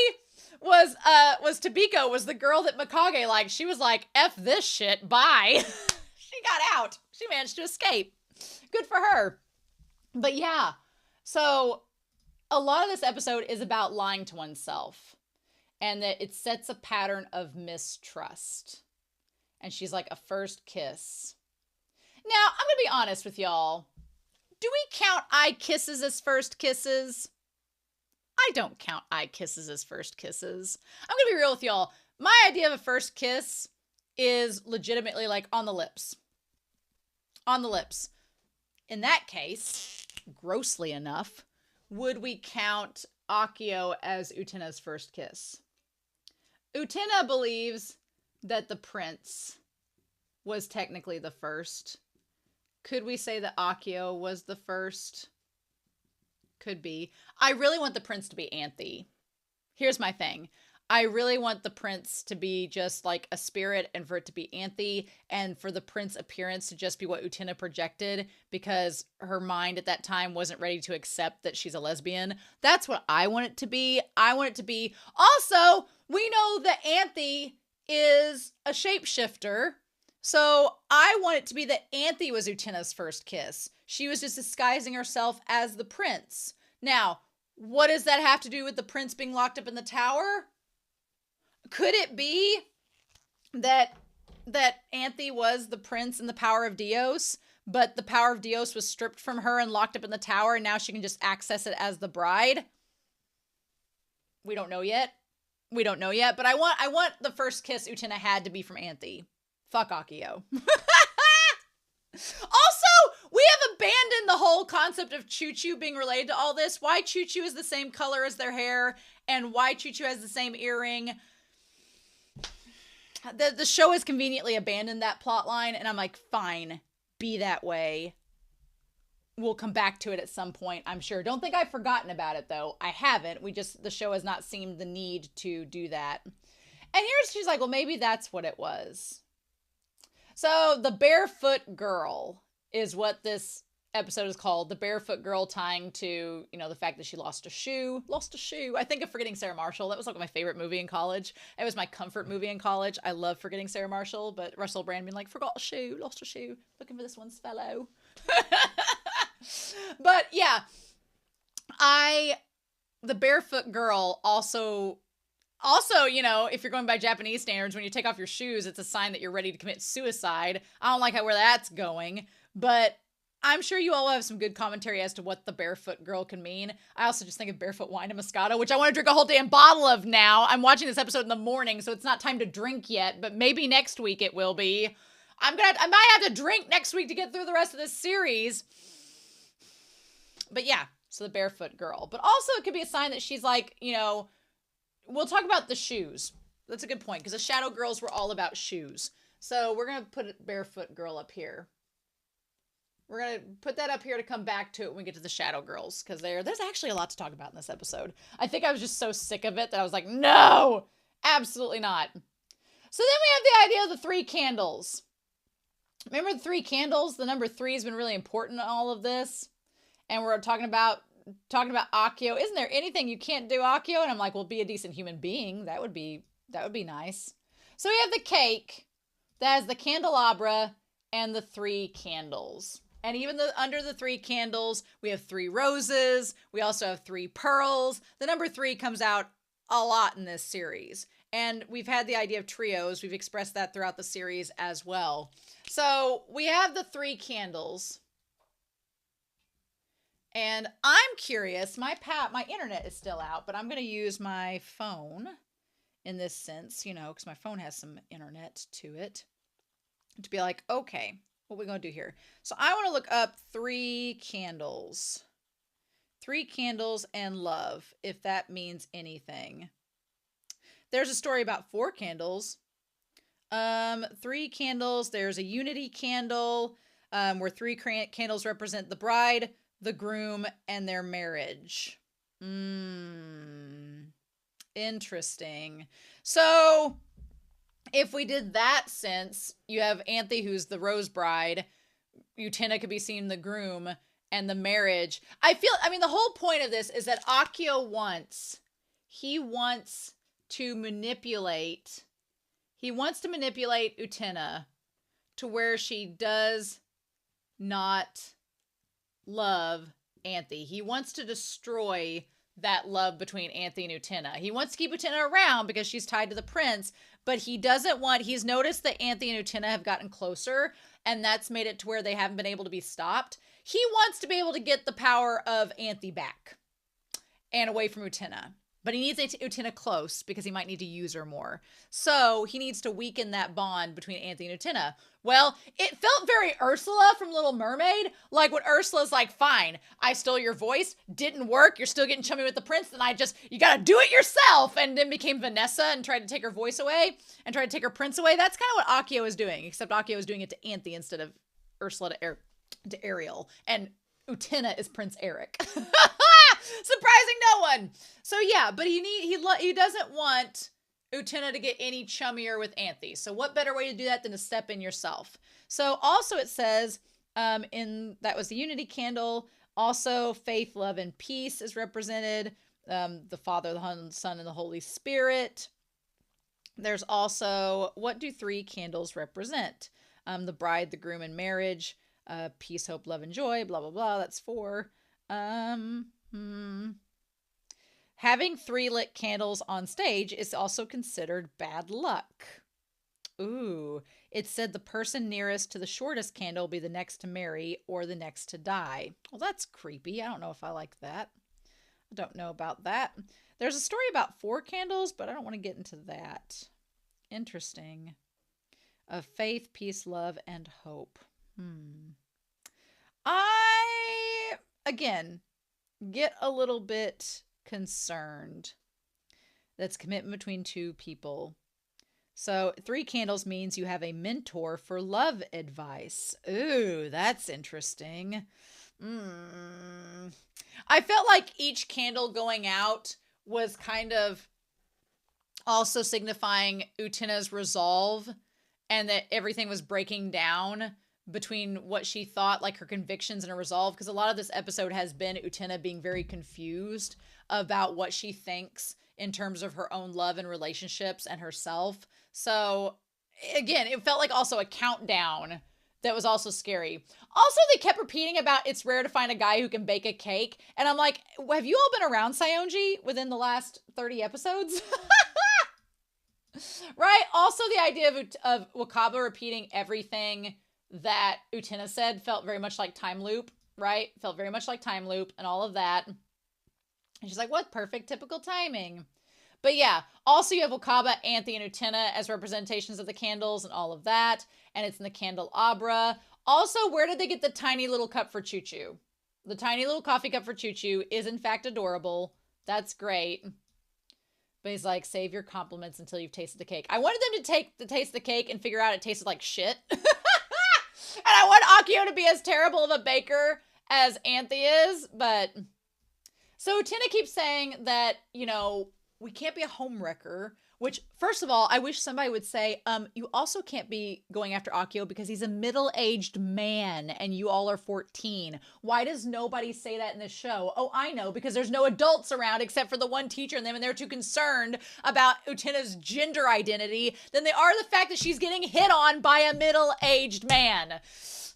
was Tabiko, was the girl that Mikage liked. She was like, F this shit, bye. She got out. She managed to escape. Good for her. But yeah, so a lot of this episode is about lying to oneself, and that it sets a pattern of mistrust. And she's like, a first kiss. Now, I'm going to be honest with y'all. Do we count eye kisses as first kisses? I don't count eye kisses as first kisses. I'm going to be real with y'all. My idea of a first kiss is legitimately like on the lips. On the lips. In that case, grossly enough, would we count Akio as Utena's first kiss? Utena believes that the prince was technically the first. Could we say that Akio was the first? Could be. I really want the prince to be Anthy. Here's my thing. I really want the prince to be just like a spirit, and for it to be Anthy, and for the prince appearance to just be what Utena projected, because her mind at that time wasn't ready to accept that she's a lesbian. That's what I want it to be. I want it to be. Also, we know that Anthy is a shapeshifter, so I want it to be that Anthy was Utena's first kiss. She was just disguising herself as the prince. Now, what does that have to do with the prince being locked up in the tower? Could it be that Anthy was the prince in the power of Dios, but the power of Dios was stripped from her and locked up in the tower, and now she can just access it as the bride? We don't know yet. We don't know yet, but I want the first kiss Utena had to be from Anthy. Fuck Akio. Also, we have abandoned the whole concept of Choo-Choo being related to all this. Why Choo-Choo is the same color as their hair, and why Choo-Choo has the same earring. The show has conveniently abandoned that plot line, and I'm like, fine, be that way. We'll come back to it at some point, I'm sure. Don't think I've forgotten about it, though. I haven't. The show has not seemed the need to do that. And she's like, well, maybe that's what it was. So the barefoot girl is what this episode is called. The barefoot girl, tying to, the fact that she lost a shoe. I think of Forgetting Sarah Marshall. That was like my favorite movie in college. It was my comfort movie in college. I love Forgetting Sarah Marshall, but Russell Brand being like, forgot a shoe, lost a shoe, looking for this one's fellow. But yeah, the barefoot girl also, if you're going by Japanese standards, when you take off your shoes, it's a sign that you're ready to commit suicide. I don't like where that's going, but I'm sure you all have some good commentary as to what the barefoot girl can mean. I also just think of barefoot wine and Moscato, which I want to drink a whole damn bottle of now. I'm watching this episode in the morning, so it's not time to drink yet, but maybe next week it will be. I might have to drink next week to get through the rest of this series. But yeah, so the barefoot girl. But also it could be a sign that she's like, we'll talk about the shoes. That's a good point, because the Shadow Girls were all about shoes. So we're going to put barefoot girl up here. We're going to put that up here to come back to it when we get to the Shadow Girls, because there's actually a lot to talk about in this episode. I think I was just so sick of it that I was like, no, absolutely not. So then we have the idea of the 3 candles. Remember the 3 candles? The number 3 has been really important in all of this. And we're talking about Akio. Isn't there anything you can't do, Akio? And I'm like, well, be a decent human being. That would be nice. So we have the cake that has the candelabra and the 3 candles. And even under the 3 candles, we have 3 roses. We also have 3 pearls. The number 3 comes out a lot in this series. And we've had the idea of trios. We've expressed that throughout the series as well. So we have the 3 candles. And I'm curious, my internet is still out, but I'm going to use my phone in this sense, because my phone has some internet to it, to be like, okay, what are we going to do here? So I want to look up 3 candles. 3 candles and love, if that means anything. There's a story about 4 candles. 3 candles. There's a unity candle. where three candles represent the bride, the groom, and their marriage. Interesting. So if we did that, since you have Anthy, who's the rose bride, Utena could be seen the groom, and the marriage. The whole point of this is that Akio wants to manipulate Utena to where she does not love Anthy. He wants to destroy that love between Anthy and Utena. He wants to keep Utena around because she's tied to the prince, but he's noticed that Anthy and Utena have gotten closer, and that's made it to where they haven't been able to be stopped. He wants to be able to get the power of Anthy back and away from Utena. But he needs Utena close because he might need to use her more. So he needs to weaken that bond between Anthy and Utena. Well, it felt very Ursula from Little Mermaid. Like when Ursula's like, fine, I stole your voice. Didn't work. You're still getting chummy with the prince. Then you got to do it yourself. And then became Vanessa and tried to take her voice away and tried to take her prince away. That's kind of what Akio is doing, except Akio is doing it to Anthy instead of Ursula to Ariel. And Utena is Prince Eric. Surprising no one. So yeah, but he doesn't want Utena to get any chummier with Anthy. So what better way to do that than to step in yourself? So also it says, that was the unity candle. Also faith, love, and peace is represented. The Father, the Son, and the Holy Spirit. There's also, what do three candles represent? The bride, the groom, and marriage. Peace, hope, love, and joy. Blah, blah, blah. That's 4. Having 3 lit candles on stage is also considered bad luck. Ooh, it said the person nearest to the shortest candle will be the next to marry or the next to die. Well, that's creepy. I don't know if I like that. I don't know about that. There's a story about 4 candles, but I don't want to get into that. Interesting. Of faith, peace, love, and hope. I, again, get a little bit concerned. That's commitment between 2 people. So 3 candles means you have a mentor for love advice. Ooh, that's interesting. I felt like each candle going out was kind of also signifying Utena's resolve and that everything was breaking down between what she thought, like her convictions and her resolve, because a lot of this episode has been Utena being very confused about what she thinks in terms of her own love and relationships and herself. So again, it felt like also a countdown that was also scary. Also, they kept repeating about it's rare to find a guy who can bake a cake. And I'm like, have you all been around Saionji within the last 30 episodes? Right? Also, the idea of Wakaba repeating everything that Utena said felt very much like time loop, right? Felt very much like time loop and all of that. And she's like, what perfect typical timing. But yeah, also you have Wakaba, Anthy, and Utena as representations of the candles and all of that. And it's in the candelabra. Also, where did they get the tiny little cup for Choo Choo? The tiny little coffee cup for Choo Choo is in fact adorable. That's great. But he's like, save your compliments until you've tasted the cake. I wanted them to taste the cake and figure out it tasted like shit. And I want Akio to be as terrible of a baker as Anthy is, but... So Utena keeps saying that, we can't be a homewrecker, which, first of all, I wish somebody would say, you also can't be going after Akio because he's a middle-aged man and you all are 14. Why does nobody say that in the show? Oh, I know, because there's no adults around except for the one teacher and them, and they're too concerned about Utena's gender identity than they are the fact that she's getting hit on by a middle-aged man.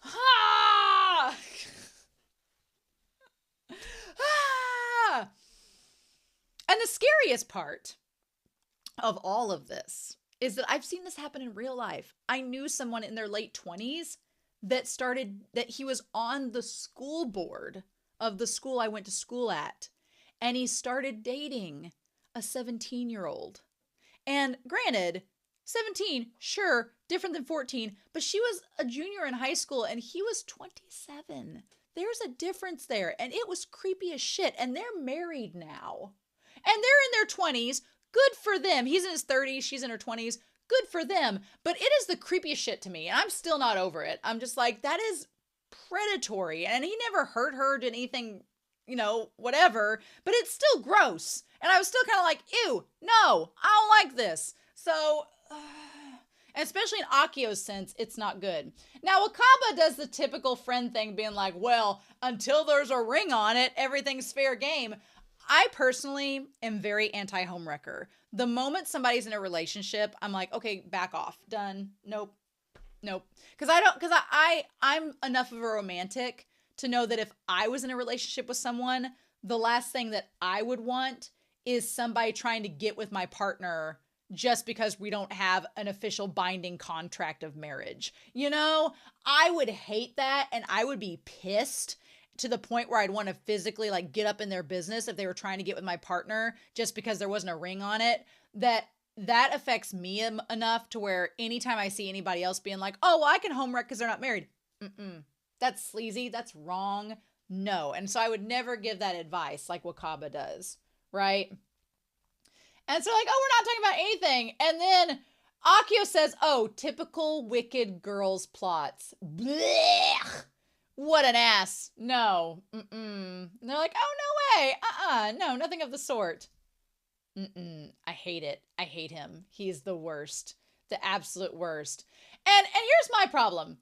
Ah! Ah! And the scariest part of all of this is that I've seen this happen in real life. I knew someone in their late 20s that he was on the school board of the school I went to school at, and he started dating a 17-year-old. And granted, 17, sure, different than 14, but she was a junior in high school and he was 27. There's a difference there, and it was creepy as shit, and they're married now. And they're in their 20s. Good for them. He's in his 30s. She's in her 20s. Good for them. But it is the creepiest shit to me. And I'm still not over it. I'm just like, that is predatory. And he never hurt her, did anything, whatever, but it's still gross. And I was still kind of like, ew, no, I don't like this. So, especially in Akio's sense, it's not good. Now, Wakaba does the typical friend thing, being like, well, until there's a ring on it, everything's fair game. I personally am very anti-homewrecker. The moment somebody's in a relationship, I'm like, okay, back off. Done. Nope. Because I'm enough of a romantic to know that if I was in a relationship with someone, the last thing that I would want is somebody trying to get with my partner just because we don't have an official binding contract of marriage. I would hate that, and I would be pissed to the point where I'd want to physically like get up in their business if they were trying to get with my partner just because there wasn't a ring on it. That affects me enough to where anytime I see anybody else being like, oh, well, I can homewreck because they're not married. That's sleazy. That's wrong. No. And so I would never give that advice like Wakaba does. Right? And so like, oh, we're not talking about anything. And then Akio says, oh, typical wicked girls plots. Blech. What an ass. No. And they're like, oh, no way. No, nothing of the sort. I hate it. I hate him. He's the worst. The absolute worst. And here's my problem.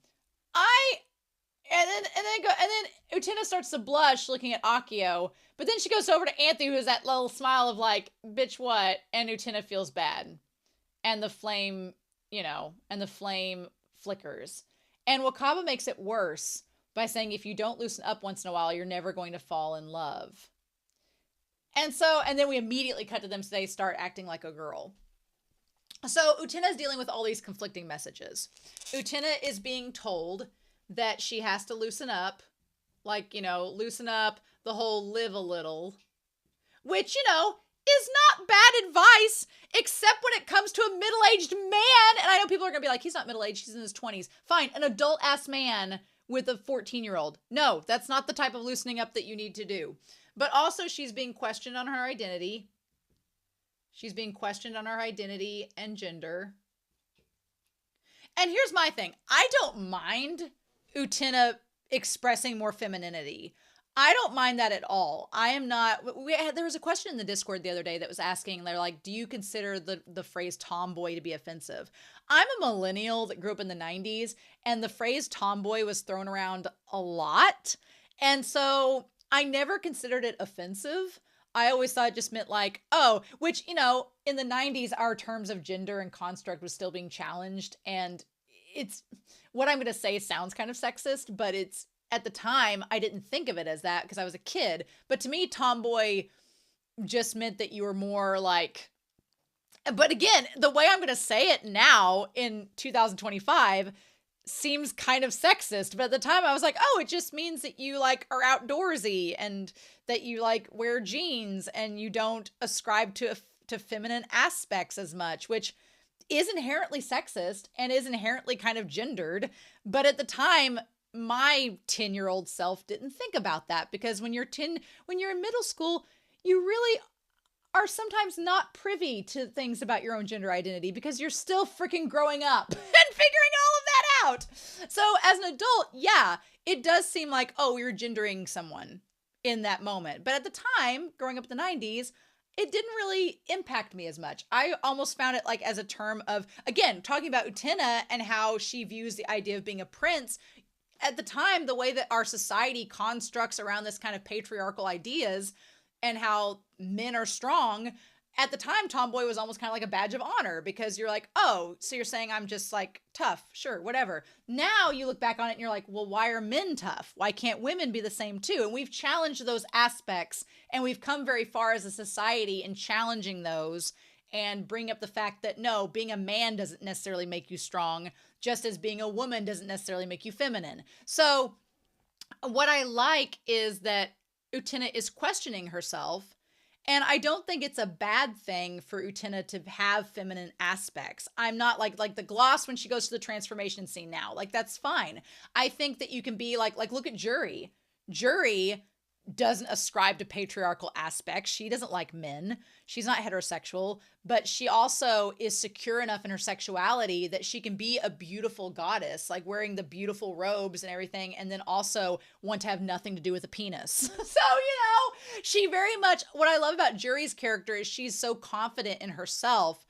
And then Utena starts to blush looking at Akio, but then she goes over to Anthy, who has that little smile of like, bitch, what? And Utena feels bad. And the flame, flickers. And Wakaba makes it worse by saying, if you don't loosen up once in a while, you're never going to fall in love. And then we immediately cut to them, so they start acting like a girl. So Utena is dealing with all these conflicting messages. Utena is being told that she has to loosen up, loosen up, the whole live a little, which, is not bad advice, except when it comes to a middle-aged man. And I know people are going to be like, he's not middle-aged, he's in his 20s. Fine, an adult-ass man with a 14-year-old. No, that's not the type of loosening up that you need to do. But also, she's being questioned on her identity. She's being questioned on her identity and gender. And here's my thing. I don't mind Utena expressing more femininity. I don't mind that at all. I am not. There was a question in the Discord the other day that was asking, they're like, do you consider the phrase tomboy to be offensive? I'm a millennial that grew up in the 90s, and the phrase tomboy was thrown around a lot. And so I never considered it offensive. I always thought it just meant like, oh, which, in the 90s, our terms of gender and construct was still being challenged. And it's, what I'm going to say sounds kind of sexist, but it's, at the time, I didn't think of it as that because I was a kid. But to me, tomboy just meant that you were more like, but again, the way I'm going to say it now in 2025 seems kind of sexist. But at the time I was like, oh, it just means that you like are outdoorsy and that you like wear jeans and you don't ascribe to feminine aspects as much, which is inherently sexist and is inherently kind of gendered. But at the time, my 10-year-old self didn't think about that, because when you're in middle school, you really are sometimes not privy to things about your own gender identity because you're still freaking growing up and figuring all of that out. So as an adult, yeah, it does seem like, oh, you're gendering someone in that moment. But at the time, growing up in the 90s, it didn't really impact me as much. I almost found it like as a term of, again, talking about Utena and how she views the idea of being a prince. At the time, the way that our society constructs around this kind of patriarchal ideas and how men are strong, at the time, tomboy was almost kind of like a badge of honor, because you're like, oh, so you're saying I'm just like tough, sure, whatever. Now you look back on it and you're like, well, why are men tough? Why can't women be the same too? And we've challenged those aspects, and we've come very far as a society in challenging those and bring up the fact that no, being a man doesn't necessarily make you strong, just as being a woman doesn't necessarily make you feminine. So what I like is that Utena is questioning herself, and I don't think it's a bad thing for Utena to have feminine aspects. I'm not like the gloss when she goes to the transformation scene now. Like, that's fine. I think that you can be like look at Jury. Jury doesn't ascribe to patriarchal aspects. She doesn't like men. She's not heterosexual, but she also is secure enough in her sexuality that she can be a beautiful goddess, like wearing the beautiful robes and everything, and then also want to have nothing to do with a penis. So, she very much, what I love about Juri's character is she's so confident in herself.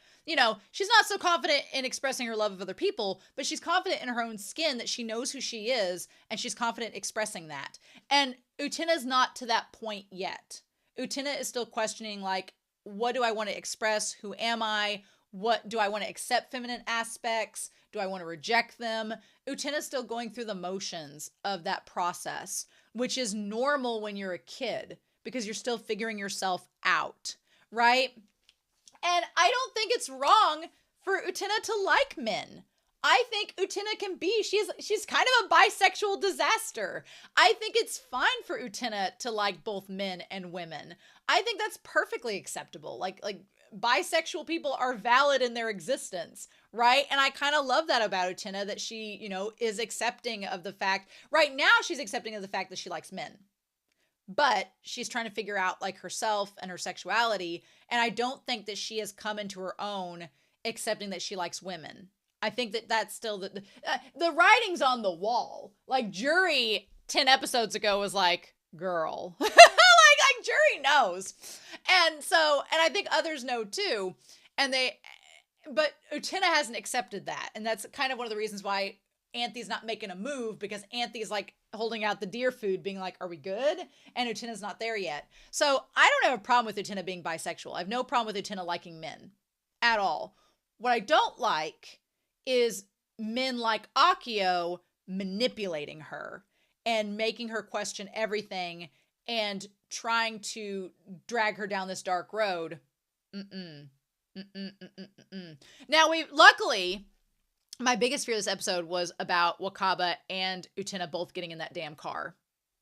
She's not so confident in expressing her love of other people, but she's confident in her own skin that she knows who she is, and she's confident expressing that. And Utena's not to that point yet. Utena is still questioning, like, what do I want to express? Who am I? What do I want to accept feminine aspects? Do I want to reject them? Utena's still going through the motions of that process, which is normal when you're a kid because you're still figuring yourself out, right? And I don't think it's wrong for Utena to like men. I think Utena can be, she's kind of a bisexual disaster. I think it's fine for Utena to like both men and women. I think that's perfectly acceptable. Like bisexual people are valid in their existence, right? And I kind of love that about Utena, that she, is accepting of the fact, right now she's accepting of the fact that she likes men. But she's trying to figure out like herself and her sexuality. And I don't think that she has come into her own accepting that she likes women. I think that that's still the writing's on the wall. Like Juri 10 episodes ago was like, girl, like Juri knows. And I think others know too. But Utena hasn't accepted that. And that's kind of one of the reasons why Anthy's not making a move, because Anthy's like holding out the deer food being like, are we good? And Utena's not there yet. So I don't have a problem with Utena being bisexual. I have no problem with Utena liking men at all. What I don't like is men like Akio manipulating her and making her question everything and trying to drag her down this dark road. Now, luckily, my biggest fear this episode was about Wakaba and Utena both getting in that damn car,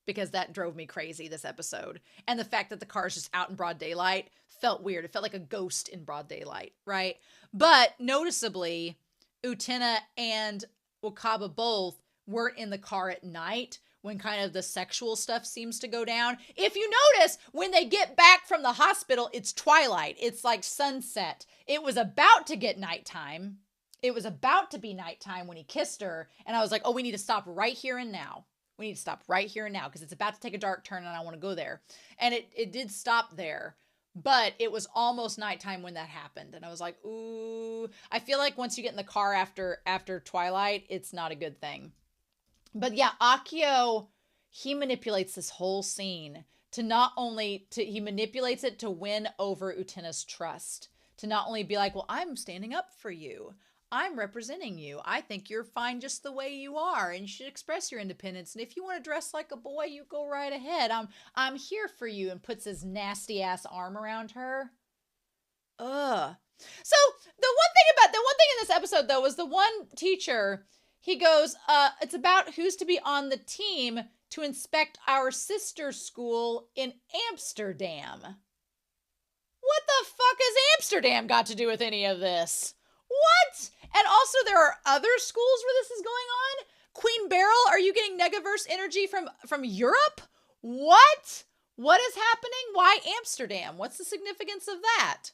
because that drove me crazy this episode. And the fact that the car is just out in broad daylight felt weird. It felt like a ghost in broad daylight, right? But noticeably, Utena and Wakaba both weren't in the car at night when kind of the sexual stuff seems to go down. If you notice, when they get back from the hospital, it's twilight. It's like sunset. It was about to get nighttime. It was about to be nighttime when he kissed her. And I was like, oh, we need to stop right here and now. We need to stop right here and now because it's about to take a dark turn and I want to go there. And it did stop there. But it was almost nighttime when that happened. And I was like, ooh, I feel like once you get in the car after twilight, it's not a good thing. But yeah, Akio, he manipulates this whole scene he manipulates it to win over Utena's trust. To not only be like, well, I'm standing up for you. I'm representing you. I think you're fine just the way you are, and you should express your independence. And if you want to dress like a boy, you go right ahead. I'm here for you, and puts his nasty ass arm around her. Ugh. So the one thing in this episode though was the one teacher. He goes, it's about who's to be on the team to inspect our sister school in Amsterdam. What the fuck has Amsterdam got to do with any of this? What? And also there are other schools where this is going on? Queen Beryl, are you getting Negaverse energy from Europe? What? What is happening? Why Amsterdam? What's the significance of that?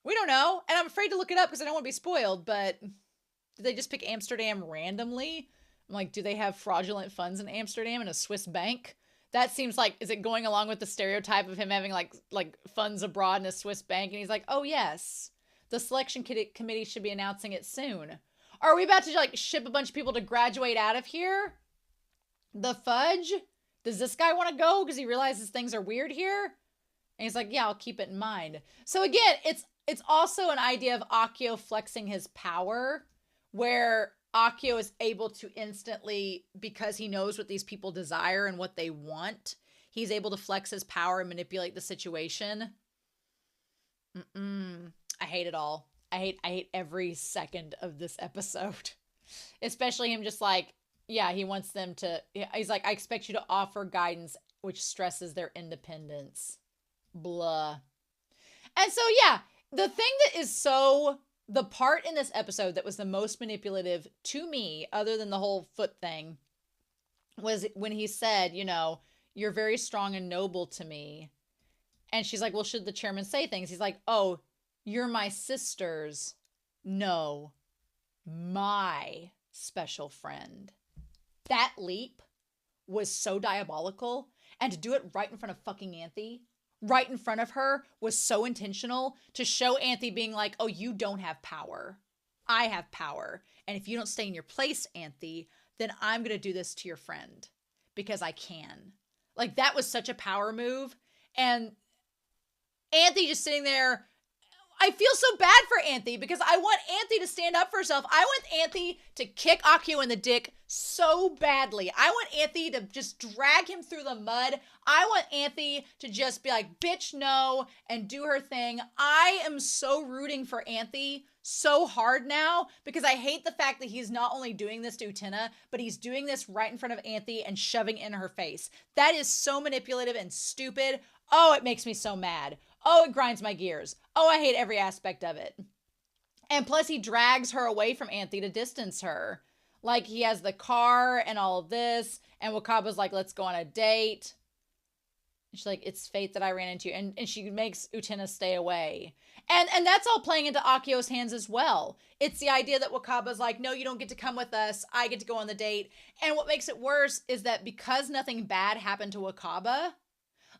We don't know. And I'm afraid to look it up because I don't want to be spoiled, but did they just pick Amsterdam randomly? I'm like, do they have fraudulent funds in Amsterdam in a Swiss bank? That seems like, is it going along with the stereotype of him having like funds abroad in a Swiss bank? And he's like, oh yes. The selection committee should be announcing it soon. Are we about to like ship a bunch of people to graduate out of here? The fudge? Does this guy want to go because he realizes things are weird here? And he's like, yeah, I'll keep it in mind. So again, it's also an idea of Akio flexing his power, where Akio is able to instantly, because he knows what these people desire and what they want, he's able to flex his power and manipulate the situation. I hate it all. I hate every second of this episode. Especially him just like, yeah, he wants them to, he's like, I expect you to offer guidance which stresses their independence. Blah. And so, yeah, the thing that is the part in this episode that was the most manipulative to me, other than the whole foot thing, was when he said, You're very strong and noble to me. And she's like, well, should the chairman say things? He's like, oh, you're my sister's. No, my special friend. That leap was so diabolical. And to do it right in front of fucking Anthy, right in front of her, was so intentional to show Anthy being like, oh, you don't have power. I have power. And if you don't stay in your place, Anthy, then I'm going to do this to your friend because I can. Like, that was such a power move. And Anthy just sitting there. I feel so bad for Anthy because I want Anthy to stand up for herself. I want Anthy to kick Akio in the dick so badly. I want Anthy to just drag him through the mud. I want Anthy to just be like, bitch, no, and do her thing. I am so rooting for Anthy so hard now because I hate the fact that he's not only doing this to Utena, but he's doing this right in front of Anthy and shoving in her face. That is so manipulative and stupid. Oh, it makes me so mad. Oh, it grinds my gears. Oh, I hate every aspect of it. And plus, he drags her away from Anthy to distance her. Like, he has the car and all of this. And Wakaba's like, let's go on a date. And she's like, it's fate that I ran into you. And she makes Utena stay away. And that's all playing into Akio's hands as well. It's the idea that Wakaba's like, no, you don't get to come with us. I get to go on the date. And what makes it worse is that because nothing bad happened to Wakaba,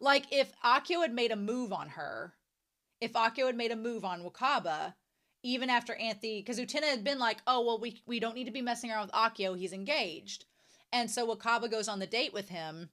like, if Akio had made a move on her, if Akio had made a move on Wakaba, even after Anthy, because Utena had been like, oh, well, we don't need to be messing around with Akio, he's engaged. And so Wakaba goes on the date with him.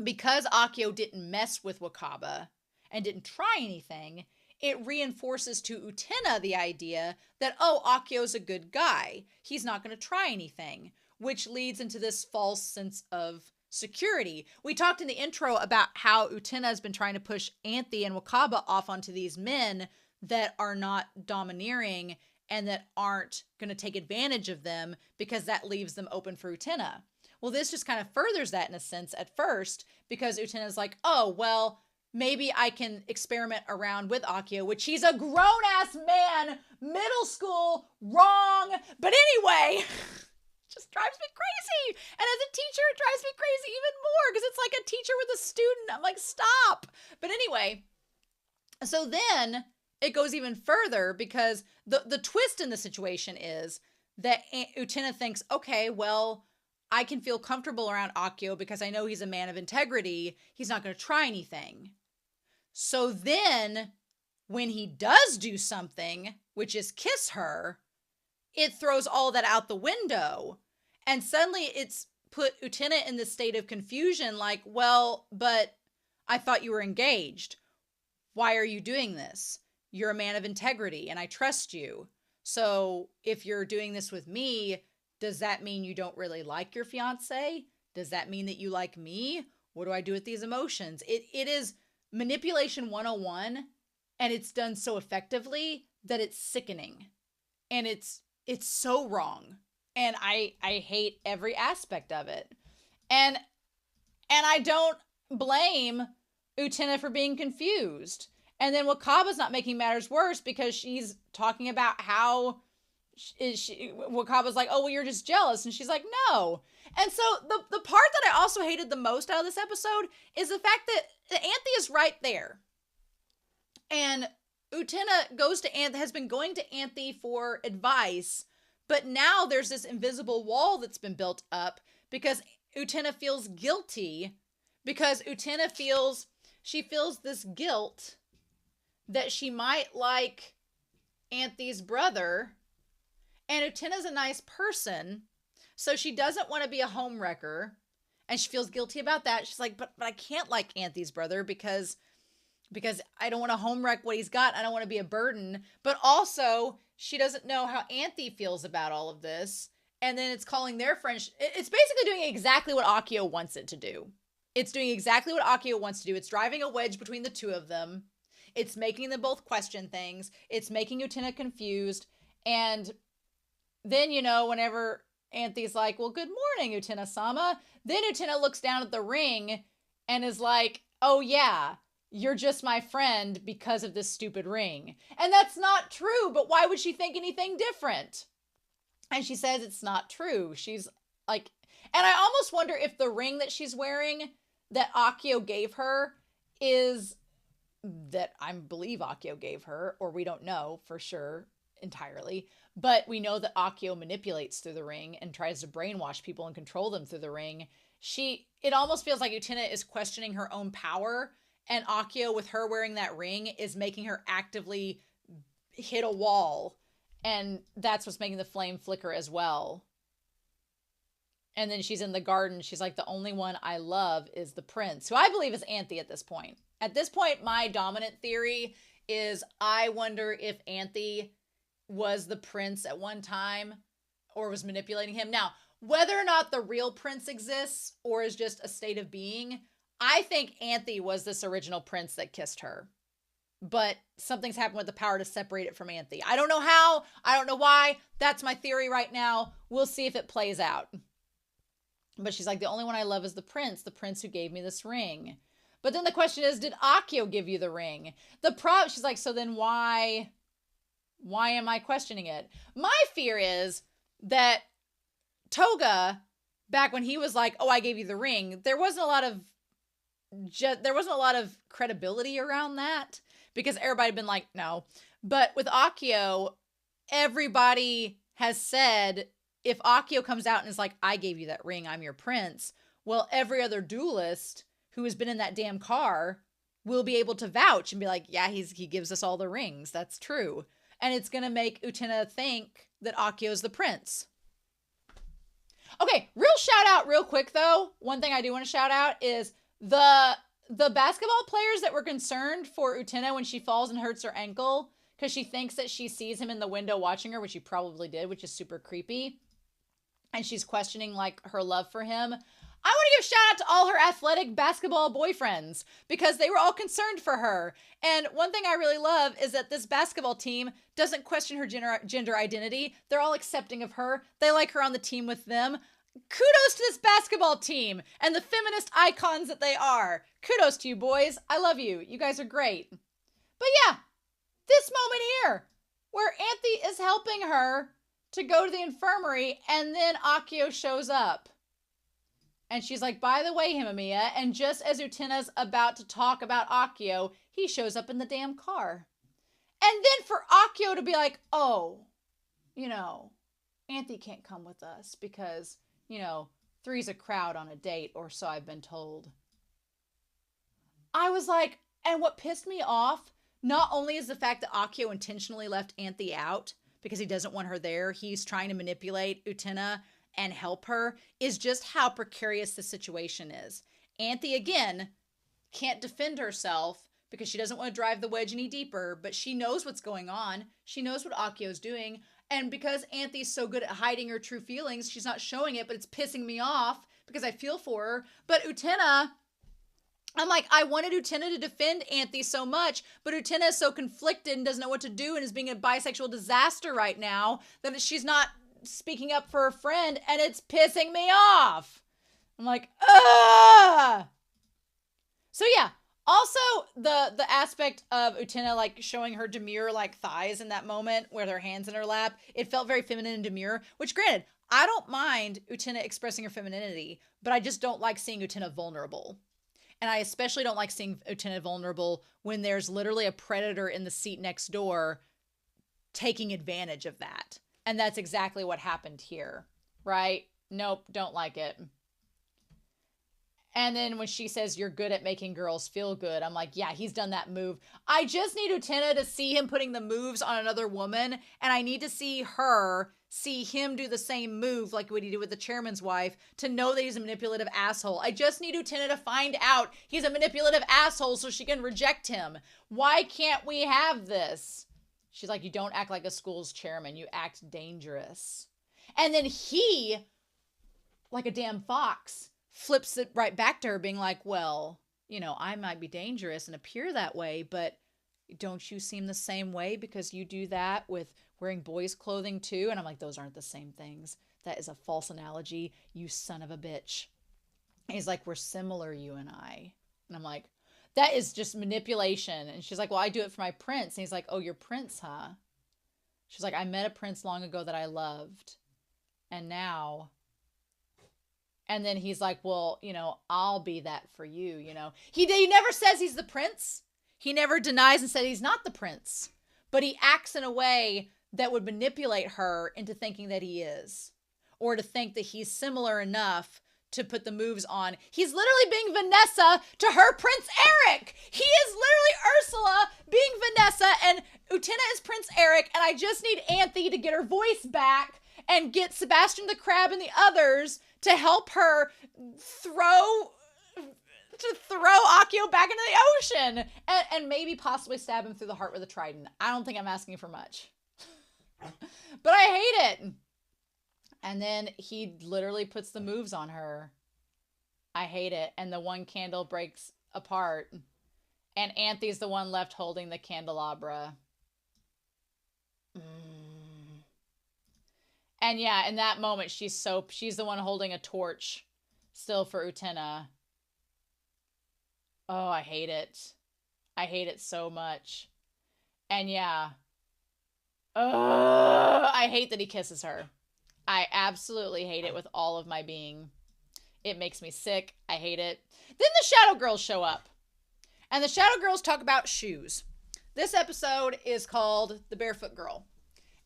Because Akio didn't mess with Wakaba and didn't try anything, it reinforces to Utena the idea that, oh, Akio's a good guy. He's not going to try anything, which leads into this false sense of security. We talked in the intro about how Utena has been trying to push Anthy and Wakaba off onto these men that are not domineering and that aren't going to take advantage of them because that leaves them open for Utena. Well, this just kind of furthers that in a sense at first because Utena's like, oh, well, maybe I can experiment around with Akio, which he's a grown-ass man, middle school, wrong. But anyway, just drives me crazy. And as a teacher, it drives me crazy even more because it's like a teacher with a student. I'm like, stop. But anyway, so then it goes even further because the twist in the situation is that Utena thinks, okay, well, I can feel comfortable around Akio because I know he's a man of integrity. He's not going to try anything. So then when he does do something, which is kiss her, it throws all that out the window. And suddenly it's put Utena in this state of confusion, like, well, but I thought you were engaged. Why are you doing this? You're a man of integrity and I trust you. So if you're doing this with me, does that mean you don't really like your fiance? Does that mean that you like me? What do I do with these emotions? It is manipulation 101, and it's done so effectively that it's sickening. And it's so wrong. And I hate every aspect of it. And I don't blame Utena for being confused. And then Wakaba's not making matters worse because she's talking about how Wakaba's like, oh, well, you're just jealous. And she's like, no. And so the part that I also hated the most out of this episode is the fact that Anthy is right there. And Utena has been going to Anthy for advice, but now there's this invisible wall that's been built up because Utena feels guilty because Utena feels this guilt that she might like Anthy's brother, and Utena's a nice person, so she doesn't want to be a homewrecker, and she feels guilty about that. She's like, but I can't like Anthy's brother because I don't want to homewreck what he's got. I don't want to be a burden. But also, she doesn't know how Anthy feels about all of this. And then it's calling their friendship. It's basically doing exactly what Akio wants it to do. It's doing exactly what Akio wants to do. It's driving a wedge between the two of them. It's making them both question things. It's making Utena confused. And then, whenever Anthy's like, well, good morning, Utena-sama. Then Utena looks down at the ring and is like, oh, yeah. You're just my friend because of this stupid ring. And that's not true, but why would she think anything different? And she says it's not true. She's like, and I almost wonder if the ring that she's wearing, that Akio gave her is that I believe Akio gave her, or we don't know for sure entirely, but we know that Akio manipulates through the ring and tries to brainwash people and control them through the ring. It almost feels like Utena is questioning her own power, and Akio, with her wearing that ring, is making her actively hit a wall, and that's what's making the flame flicker as well. And then she's in the garden. She's like, the only one I love is the prince, who I believe is Anthy at this point. At this point, my dominant theory is I wonder if Anthy was the prince at one time or was manipulating him. Now, whether or not the real prince exists or is just a state of being, I think Anthy was this original prince that kissed her. But something's happened with the power to separate it from Anthy. I don't know how. I don't know why. That's my theory right now. We'll see if it plays out. But she's like, the only one I love is the prince who gave me this ring. But then the question is, did Akio give you the ring? She's like, so then why am I questioning it? My fear is that Toga, back when he was like, oh, I gave you the ring, there wasn't a lot of credibility around that, because everybody had been like, no. But with Akio, everybody has said, if Akio comes out and is like, I gave you that ring, I'm your prince, well, every other duelist who has been in that damn car will be able to vouch and be like, yeah, he gives us all the rings. That's true. And it's going to make Utena think that Akio's the prince. Okay, real shout out real quick though. One thing I do want to shout out is the basketball players that were concerned for Utena when she falls and hurts her ankle because she thinks that she sees him in the window watching her, which she probably did, which is super creepy. And she's questioning like her love for him. I want to give a shout out to all her athletic basketball boyfriends because they were all concerned for her. And one thing I really love is that this basketball team doesn't question her gender identity. They're all accepting of her. They like her on the team with them. Kudos to this basketball team and the feminist icons that they are. Kudos to you boys. I love you. You guys are great. But yeah, this moment here where Anthy is helping her to go to the infirmary and then Akio shows up. And she's like, by the way, Himamiya, and just as Utena's about to talk about Akio, he shows up in the damn car. And then for Akio to be like, oh, Anthy can't come with us because, three's a crowd on a date, or so I've been told. I was like, and what pissed me off, not only is the fact that Akio intentionally left Anthy out because he doesn't want her there, he's trying to manipulate Utena and help her, is just how precarious the situation is. Anthy, again, can't defend herself because she doesn't want to drive the wedge any deeper, but she knows what's going on. She knows what Akio's doing. And because Anthy's so good at hiding her true feelings, she's not showing it, but it's pissing me off because I feel for her. But Utena, I'm like, I wanted Utena to defend Anthy so much, but Utena is so conflicted and doesn't know what to do and is being a bisexual disaster right now that she's not speaking up for her friend, and it's pissing me off. I'm like, ugh. So yeah, also the aspect of Utena like showing her demure like thighs in that moment with her hands in her lap, it felt very feminine and demure, which granted, I don't mind Utena expressing her femininity, but I just don't like seeing Utena vulnerable. And I especially don't like seeing Utena vulnerable when there's literally a predator in the seat next door taking advantage of that. And that's exactly what happened here, right? Nope, don't like it. And then when she says, you're good at making girls feel good, I'm like, yeah, he's done that move. I just need Utena to see him putting the moves on another woman, and I need to see him do the same move like what he did with the chairman's wife to know that he's a manipulative asshole. I just need Utena to find out he's a manipulative asshole so she can reject him. Why can't we have this? She's like, you don't act like a school's chairman. You act dangerous. And then he, like a damn fox, flips it right back to her being like, well, I might be dangerous and appear that way, but don't you seem the same way because you do that with wearing boys' clothing too? And I'm like, those aren't the same things. That is a false analogy, you son of a bitch. And he's like, we're similar, you and I. And I'm like, that is just manipulation. And she's like, well, I do it for my prince. And he's like, oh, your prince, huh? She's like, I met a prince long ago that I loved. And now And then he's like, well, I'll be that for you, He never says he's the prince. He never denies and said he's not the prince. But he acts in a way that would manipulate her into thinking that he is. Or to think that he's similar enough to put the moves on. He's literally being Vanessa to her Prince Eric. He is literally Ursula being Vanessa, and Utena is Prince Eric, and I just need Anthy to get her voice back and get Sebastian the Crab and the others to help her throw Akio back into the ocean and maybe possibly stab him through the heart with a trident. I don't think I'm asking for much. But I hate it. And then he literally puts the moves on her. I hate it. And the one candle breaks apart. And Anthy's the one left holding the candelabra. And yeah, in that moment, she's the one holding a torch still for Utena. Oh, I hate it. I hate it so much. And yeah. I hate that he kisses her. I absolutely hate it with all of my being. It makes me sick. I hate it. Then the Shadow Girls show up. And the Shadow Girls talk about shoes. This episode is called The Barefoot Girl.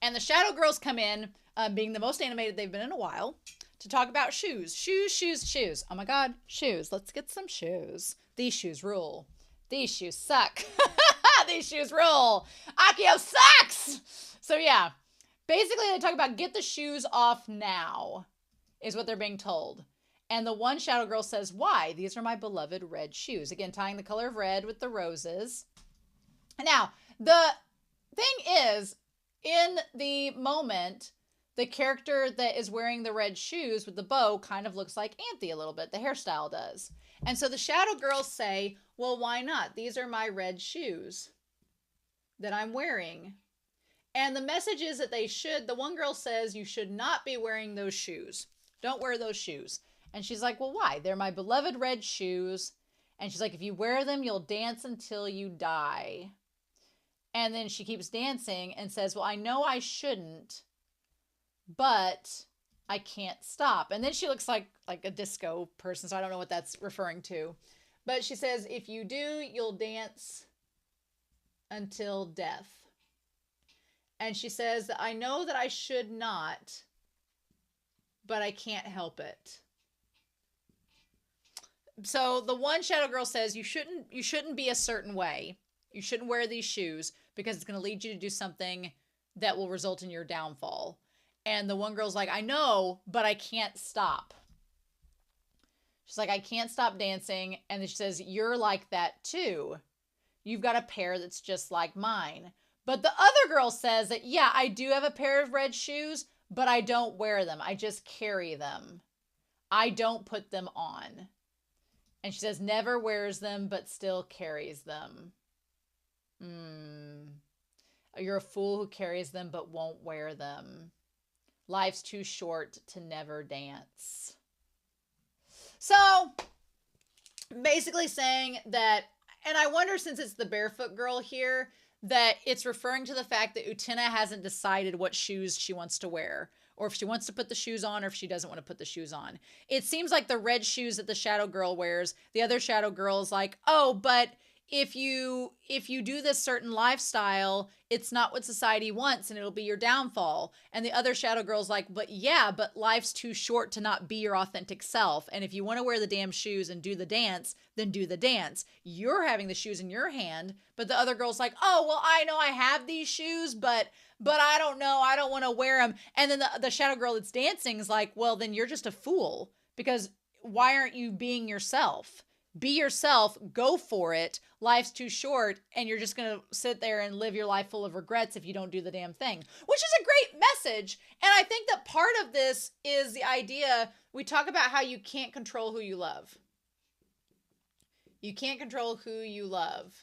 And the Shadow Girls come in, being the most animated they've been in a while, to talk about shoes. Shoes. Oh my god, shoes. Let's get some shoes. These shoes rule. These shoes suck. These shoes rule. Akio sucks! So yeah. Basically, they talk about get the shoes off now, is what they're being told. And the one Shadow Girl says, why? These are my beloved red shoes. Again, tying the color of red with the roses. Now, the thing is, in the moment, the character that is wearing the red shoes with the bow kind of looks like Anthy a little bit. The hairstyle does. And so the Shadow Girls say, well, why not? These are my red shoes that I'm wearing. And the message is that the one girl says you should not be wearing those shoes. Don't wear those shoes. And she's like, well, why? They're my beloved red shoes. And she's like, if you wear them, you'll dance until you die. And then she keeps dancing and says, well, I know I shouldn't, but I can't stop. And then she looks like a disco person, so I don't know what that's referring to. But she says, if you do, you'll dance until death. And she says, I know that I should not, but I can't help it. So the one Shadow Girl says, you shouldn't be a certain way. You shouldn't wear these shoes because it's going to lead you to do something that will result in your downfall. And the one girl's like, I know, but I can't stop. She's like, I can't stop dancing. And then she says, you're like that too. You've got a pair that's just like mine. But the other girl says that, yeah, I do have a pair of red shoes, but I don't wear them. I just carry them. I don't put them on. And she says, never wears them, but still carries them. You're a fool who carries them, but won't wear them. Life's too short to never dance. So, basically saying that, and I wonder, since it's the Barefoot Girl here, that it's referring to the fact that Utena hasn't decided what shoes she wants to wear, or if she wants to put the shoes on, or if she doesn't want to put the shoes on. It seems like the red shoes that the Shadow Girl wears, the other Shadow Girl is like, oh, but if you do this certain lifestyle, it's not what society wants and it'll be your downfall. And the other Shadow Girl's like, but yeah, but life's too short to not be your authentic self. And if you want to wear the damn shoes and do the dance, then do the dance. You're having the shoes in your hand, but the other girl's like, oh, well, I know I have these shoes, but I don't know. I don't want to wear them. And then the Shadow Girl that's dancing is like, well, then you're just a fool, because why aren't you being yourself? Be yourself, go for it. Life's too short, and you're just going to sit there and live your life full of regrets if you don't do the damn thing, which is a great message. And I think that part of this is the idea, we talk about how you can't control who you love. You can't control who you love.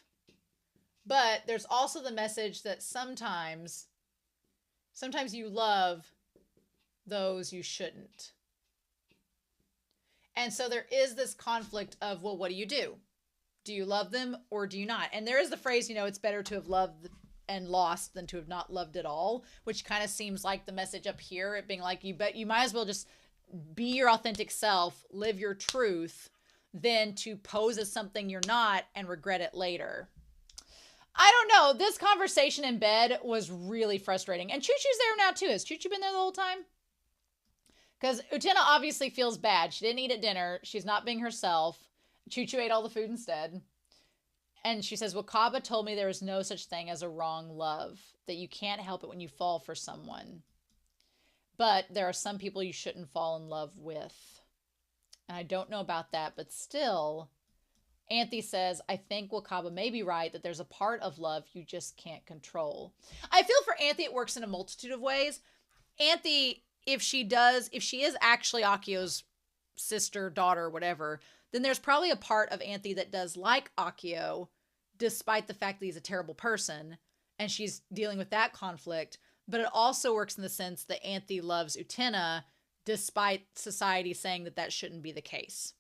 But there's also the message that sometimes you love those you shouldn't. And so there is this conflict of, well, what do you do? Do you love them or do you not? And there is the phrase, it's better to have loved and lost than to have not loved at all, which kind of seems like the message up here, it being like, you might as well just be your authentic self, live your truth, than to pose as something you're not and regret it later. I don't know. This conversation in bed was really frustrating. And Choo Choo's there now too. Has Choo Choo been there the whole time? Because Utena obviously feels bad. She didn't eat at dinner. She's not being herself. Choo Choo ate all the food instead. And she says, Wakaba told me there is no such thing as a wrong love, that you can't help it when you fall for someone. But there are some people you shouldn't fall in love with. And I don't know about that, but still, Anthy says, I think Wakaba may be right that there's a part of love you just can't control. I feel for Anthy it works in a multitude of ways. Anthy, if she is actually Akio's sister, daughter, whatever, then there's probably a part of Anthy that does like Akio, despite the fact that he's a terrible person, and she's dealing with that conflict. But it also works in the sense that Anthy loves Utena, despite society saying that that shouldn't be the case.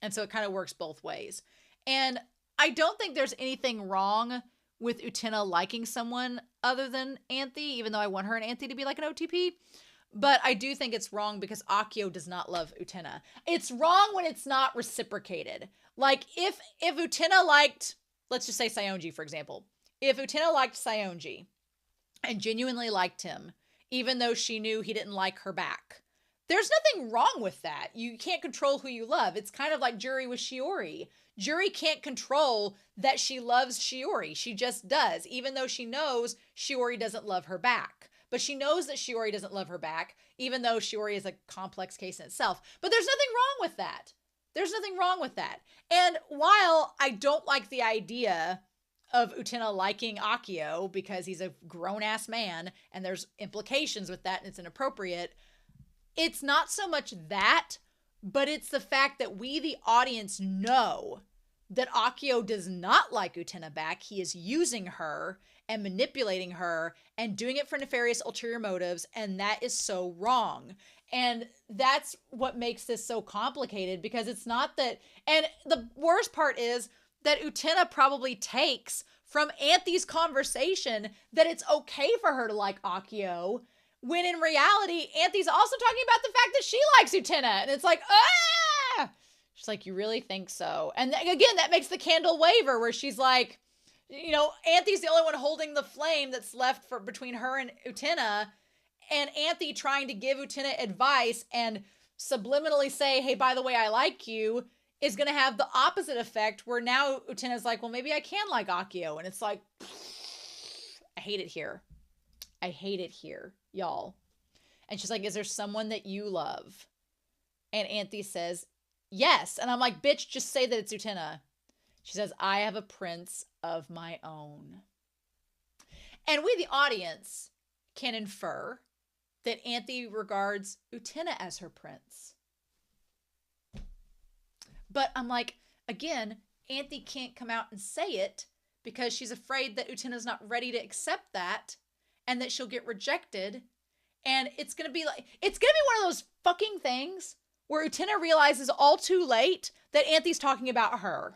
And so it kind of works both ways. And I don't think there's anything wrong with Utena liking someone other than Anthy, even though I want her and Anthy to be like an OTP. But I do think it's wrong because Akio does not love Utena. It's wrong when it's not reciprocated. Like if Utena liked, let's just say Saionji, for example. If Utena liked Saionji and genuinely liked him, even though she knew he didn't like her back, there's nothing wrong with that. You can't control who you love. It's kind of like Juri with Shiori. Juri can't control that she loves Shiori. She just does, even though she knows Shiori doesn't love her back. But she knows that Shiori doesn't love her back, even though Shiori is a complex case in itself. But there's nothing wrong with that. There's nothing wrong with that. And while I don't like the idea of Utena liking Akio because he's a grown-ass man and there's implications with that and it's inappropriate, it's not so much that, but it's the fact that we, the audience, know that Akio does not like Utena back. He is using her and manipulating her and doing it for nefarious ulterior motives, and that is so wrong. And that's what makes this so complicated, because it's not that, and the worst part is that Utena probably takes from Anthy's conversation that it's okay for her to like Akio, when in reality, Anthy's also talking about the fact that she likes Utena, and it's like, ah! She's like, you really think so? And again, that makes the candle waver, where she's like, you know, Anthy's the only one holding the flame that's left for between her and Utena, and Anthy trying to give Utena advice and subliminally say, hey, by the way, I like you, is going to have the opposite effect, where now Utena's like, well, maybe I can like Akio. And it's like, I hate it here. I hate it here, y'all. And she's like, is there someone that you love? And Anthy says, yes. And I'm like, bitch, just say that it's Utena. She says, I have a prince of my own. And we, the audience, can infer that Anthy regards Utena as her prince. But I'm like, again, Anthy can't come out and say it because she's afraid that Utena's not ready to accept that and that she'll get rejected. And it's going to be like, it's going to be one of those fucking things where Utena realizes all too late that Anthy's talking about her.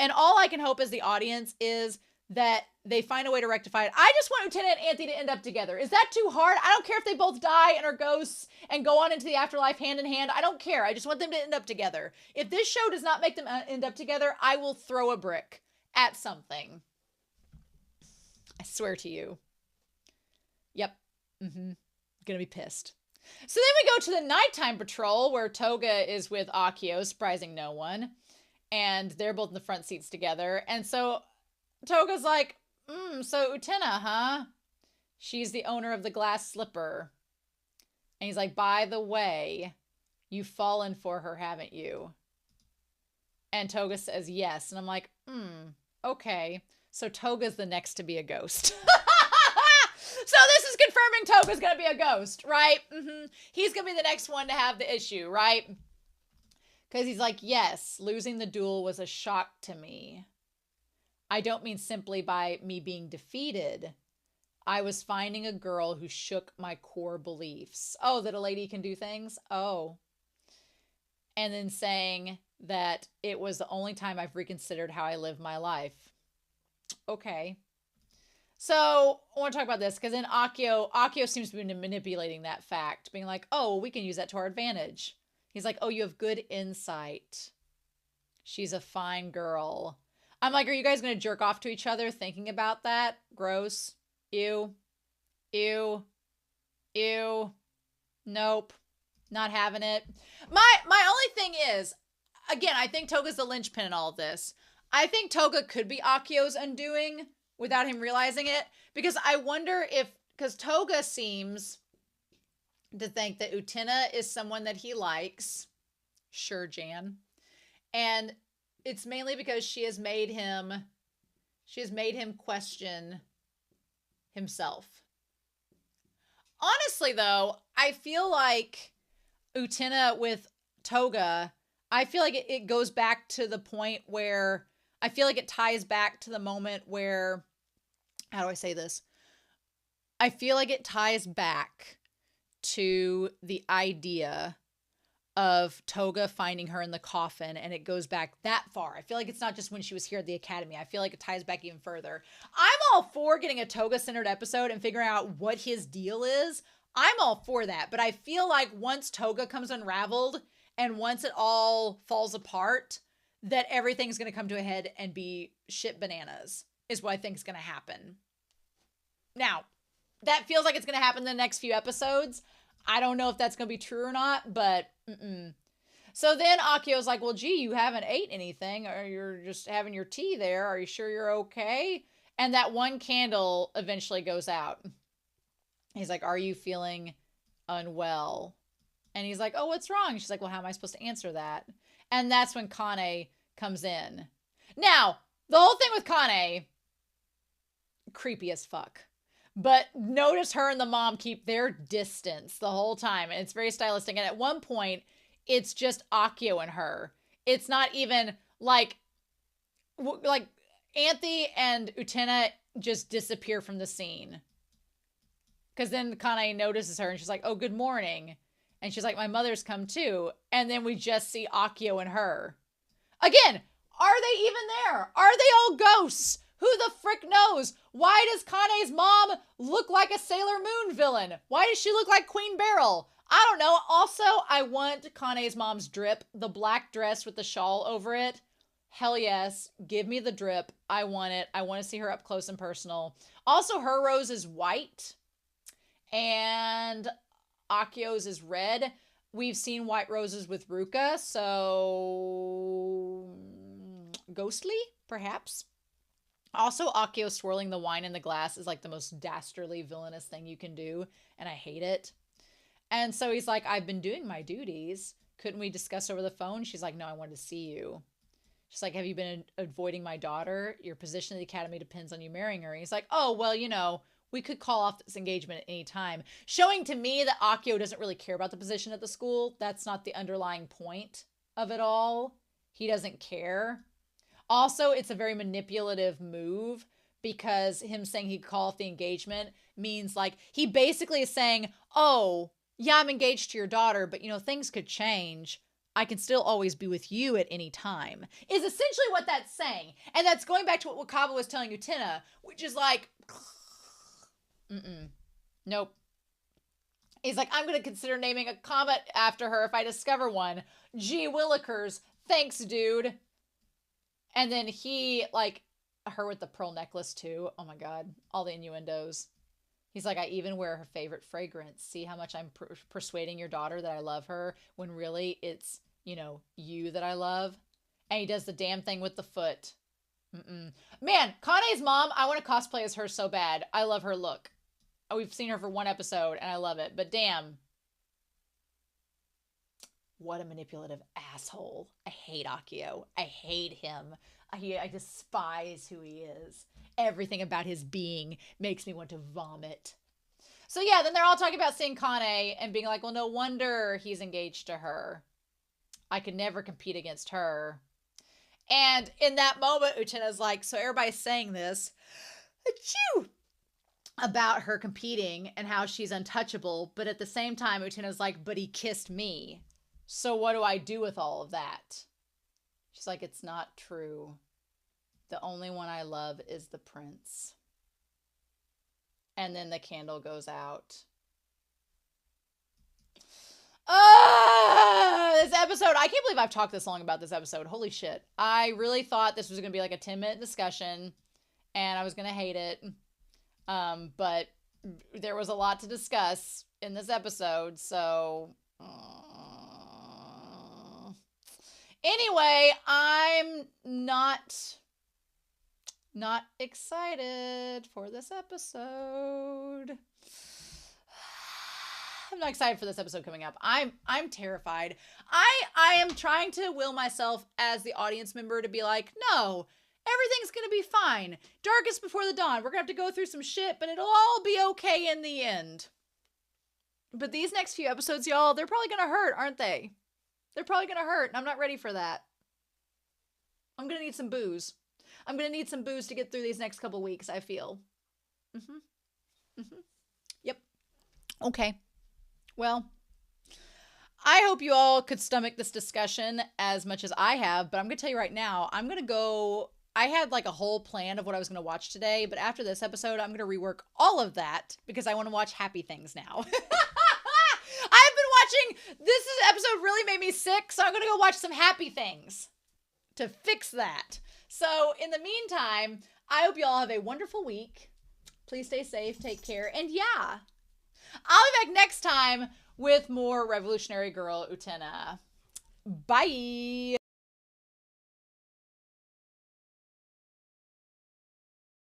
And all I can hope as the audience is that they find a way to rectify it. I just want Utena and Anthy to end up together. Is that too hard? I don't care if they both die and are ghosts and go on into the afterlife hand in hand. I don't care. I just want them to end up together. If this show does not make them end up together, I will throw a brick at something. I swear to you. Yep. Gonna be pissed. So then we go to the nighttime patrol where Toga is with Akio, surprising no one. And they're both in the front seats together. And so Toga's like, so Utena, huh? She's the owner of the glass slipper. And he's like, by the way, you've fallen for her, haven't you? And Toga says yes. And I'm like, okay. So Toga's the next to be a ghost. So this is confirming Toga's going to be a ghost, right? He's going to be the next one to have the issue, right? Because he's like, yes, losing the duel was a shock to me. I don't mean simply by me being defeated. I was finding a girl who shook my core beliefs. Oh, that a lady can do things? Oh. And then saying that it was the only time I've reconsidered how I live my life. Okay. So I want to talk about this because then Akio seems to be manipulating that fact, being like, oh, we can use that to our advantage. He's like, oh, you have good insight. She's a fine girl. I'm like, are you guys going to jerk off to each other thinking about that? Gross. Ew. Ew. Ew. Nope. Not having it. My only thing is, again, I think Toga's the linchpin in all of this. I think Toga could be Akio's undoing without him realizing it. Because I wonder if, because Toga seems to think that Utena is someone that he likes. Sure, Jan. And it's mainly because she has made him question himself. Honestly, though, I feel like Utena with Toga, I feel like it goes back to the point where I feel like it ties back to the moment where, how do I say this? I feel like it ties back to the idea of Toga finding her in the coffin, and it goes back that far. I feel like it's not just when she was here at the academy. I feel like it ties back even further. I'm all for getting a Toga-centered episode and figuring out what his deal is. I'm all for that, but I feel like once Toga comes unraveled and once it all falls apart, that everything's going to come to a head and be shit bananas is what I think is going to happen. Now, that feels like it's going to happen in the next few episodes. I don't know if that's going to be true or not, but So then Akio's like, well, gee, you haven't ate anything, or you're just having your tea there. Are you sure you're okay? And that one candle eventually goes out. He's like, are you feeling unwell? And he's like, oh, what's wrong? She's like, well, how am I supposed to answer that? And that's when Kane comes in. Now, the whole thing with Kane, creepy as fuck. But notice her and the mom keep their distance the whole time. And it's very stylistic. And at one point, it's just Akio and her. It's not even like Anthy and Utena just disappear from the scene. Because then Kane notices her and she's like, oh, good morning. And she's like, my mother's come too. And then we just see Akio and her. Again, are they even there? Are they all ghosts? Who the frick knows? Why does Kane's mom look like a Sailor Moon villain? Why does she look like Queen Beryl? I don't know. Also, I want Kane's mom's drip. The black dress with the shawl over it. Hell yes. Give me the drip. I want it. I want to see her up close and personal. Also, her rose is white. And Akio's is red. We've seen white roses with Ruka, so ghostly, perhaps. Also, Akio swirling the wine in the glass is like the most dastardly, villainous thing you can do, and I hate it. And so he's like, I've been doing my duties. Couldn't we discuss over the phone? She's like, no, I wanted to see you. She's like, have you been avoiding my daughter? Your position at the academy depends on you marrying her. And he's like, oh, well, you know, we could call off this engagement at any time. Showing to me that Akio doesn't really care about the position at the school. That's not the underlying point of it all. He doesn't care. Also, it's a very manipulative move because him saying he'd call off the engagement means like he basically is saying, oh, yeah, I'm engaged to your daughter, but you know, things could change. I can still always be with you at any time, is essentially what that's saying. And that's going back to what Wakaba was telling Utena, which is like, nope. He's like, I'm going to consider naming a comet after her if I discover one. Gee willikers, thanks, dude. And then he, like, her with the pearl necklace too. Oh my God, all the innuendos. He's like, I even wear her favorite fragrance. See how much I'm persuading your daughter that I love her when really it's, you know, you that I love. And he does the damn thing with the foot. Man, Kane's mom, I want to cosplay as her so bad. I love her look. We've seen her for one episode and I love it. But damn. What a manipulative asshole. I hate Akio. I hate him. I despise who he is. Everything about his being makes me want to vomit. So yeah, then they're all talking about seeing Kane and being like, well, no wonder he's engaged to her. I could never compete against her. And in that moment, Utena's like, so everybody's saying this about her competing and how she's untouchable. But at the same time, Utena's like, but he kissed me. So what do I do with all of that? She's like, it's not true. The only one I love is the prince. And then the candle goes out. This episode, I can't believe I've talked this long about this episode. Holy shit. I really thought this was going to be like a 10-minute discussion and I was going to hate it. But there was a lot to discuss in this episode, so anyway, I'm not excited for this episode. I'm not excited for this episode coming up. I'm terrified. I am trying to will myself as the audience member to be like, no, everything's gonna be fine. Darkest before the dawn. We're gonna have to go through some shit, but it'll all be okay in the end. But these next few episodes, y'all, they're probably gonna hurt, aren't they? They're probably gonna hurt, and I'm not ready for that. I'm gonna need some booze. I'm gonna need some booze to get through these next couple weeks, I feel. Yep. Okay. Well, I hope you all could stomach this discussion as much as I have, but I'm going to tell you right now, I'm going to go, I had like a whole plan of what I was going to watch today, but after this episode, I'm going to rework all of that because I want to watch happy things now. I've been watching, this episode really made me sick, so I'm going to go watch some happy things to fix that. So in the meantime, I hope you all have a wonderful week. Please stay safe, take care, and yeah, I'll be back next time with more Revolutionary Girl Utena. Bye!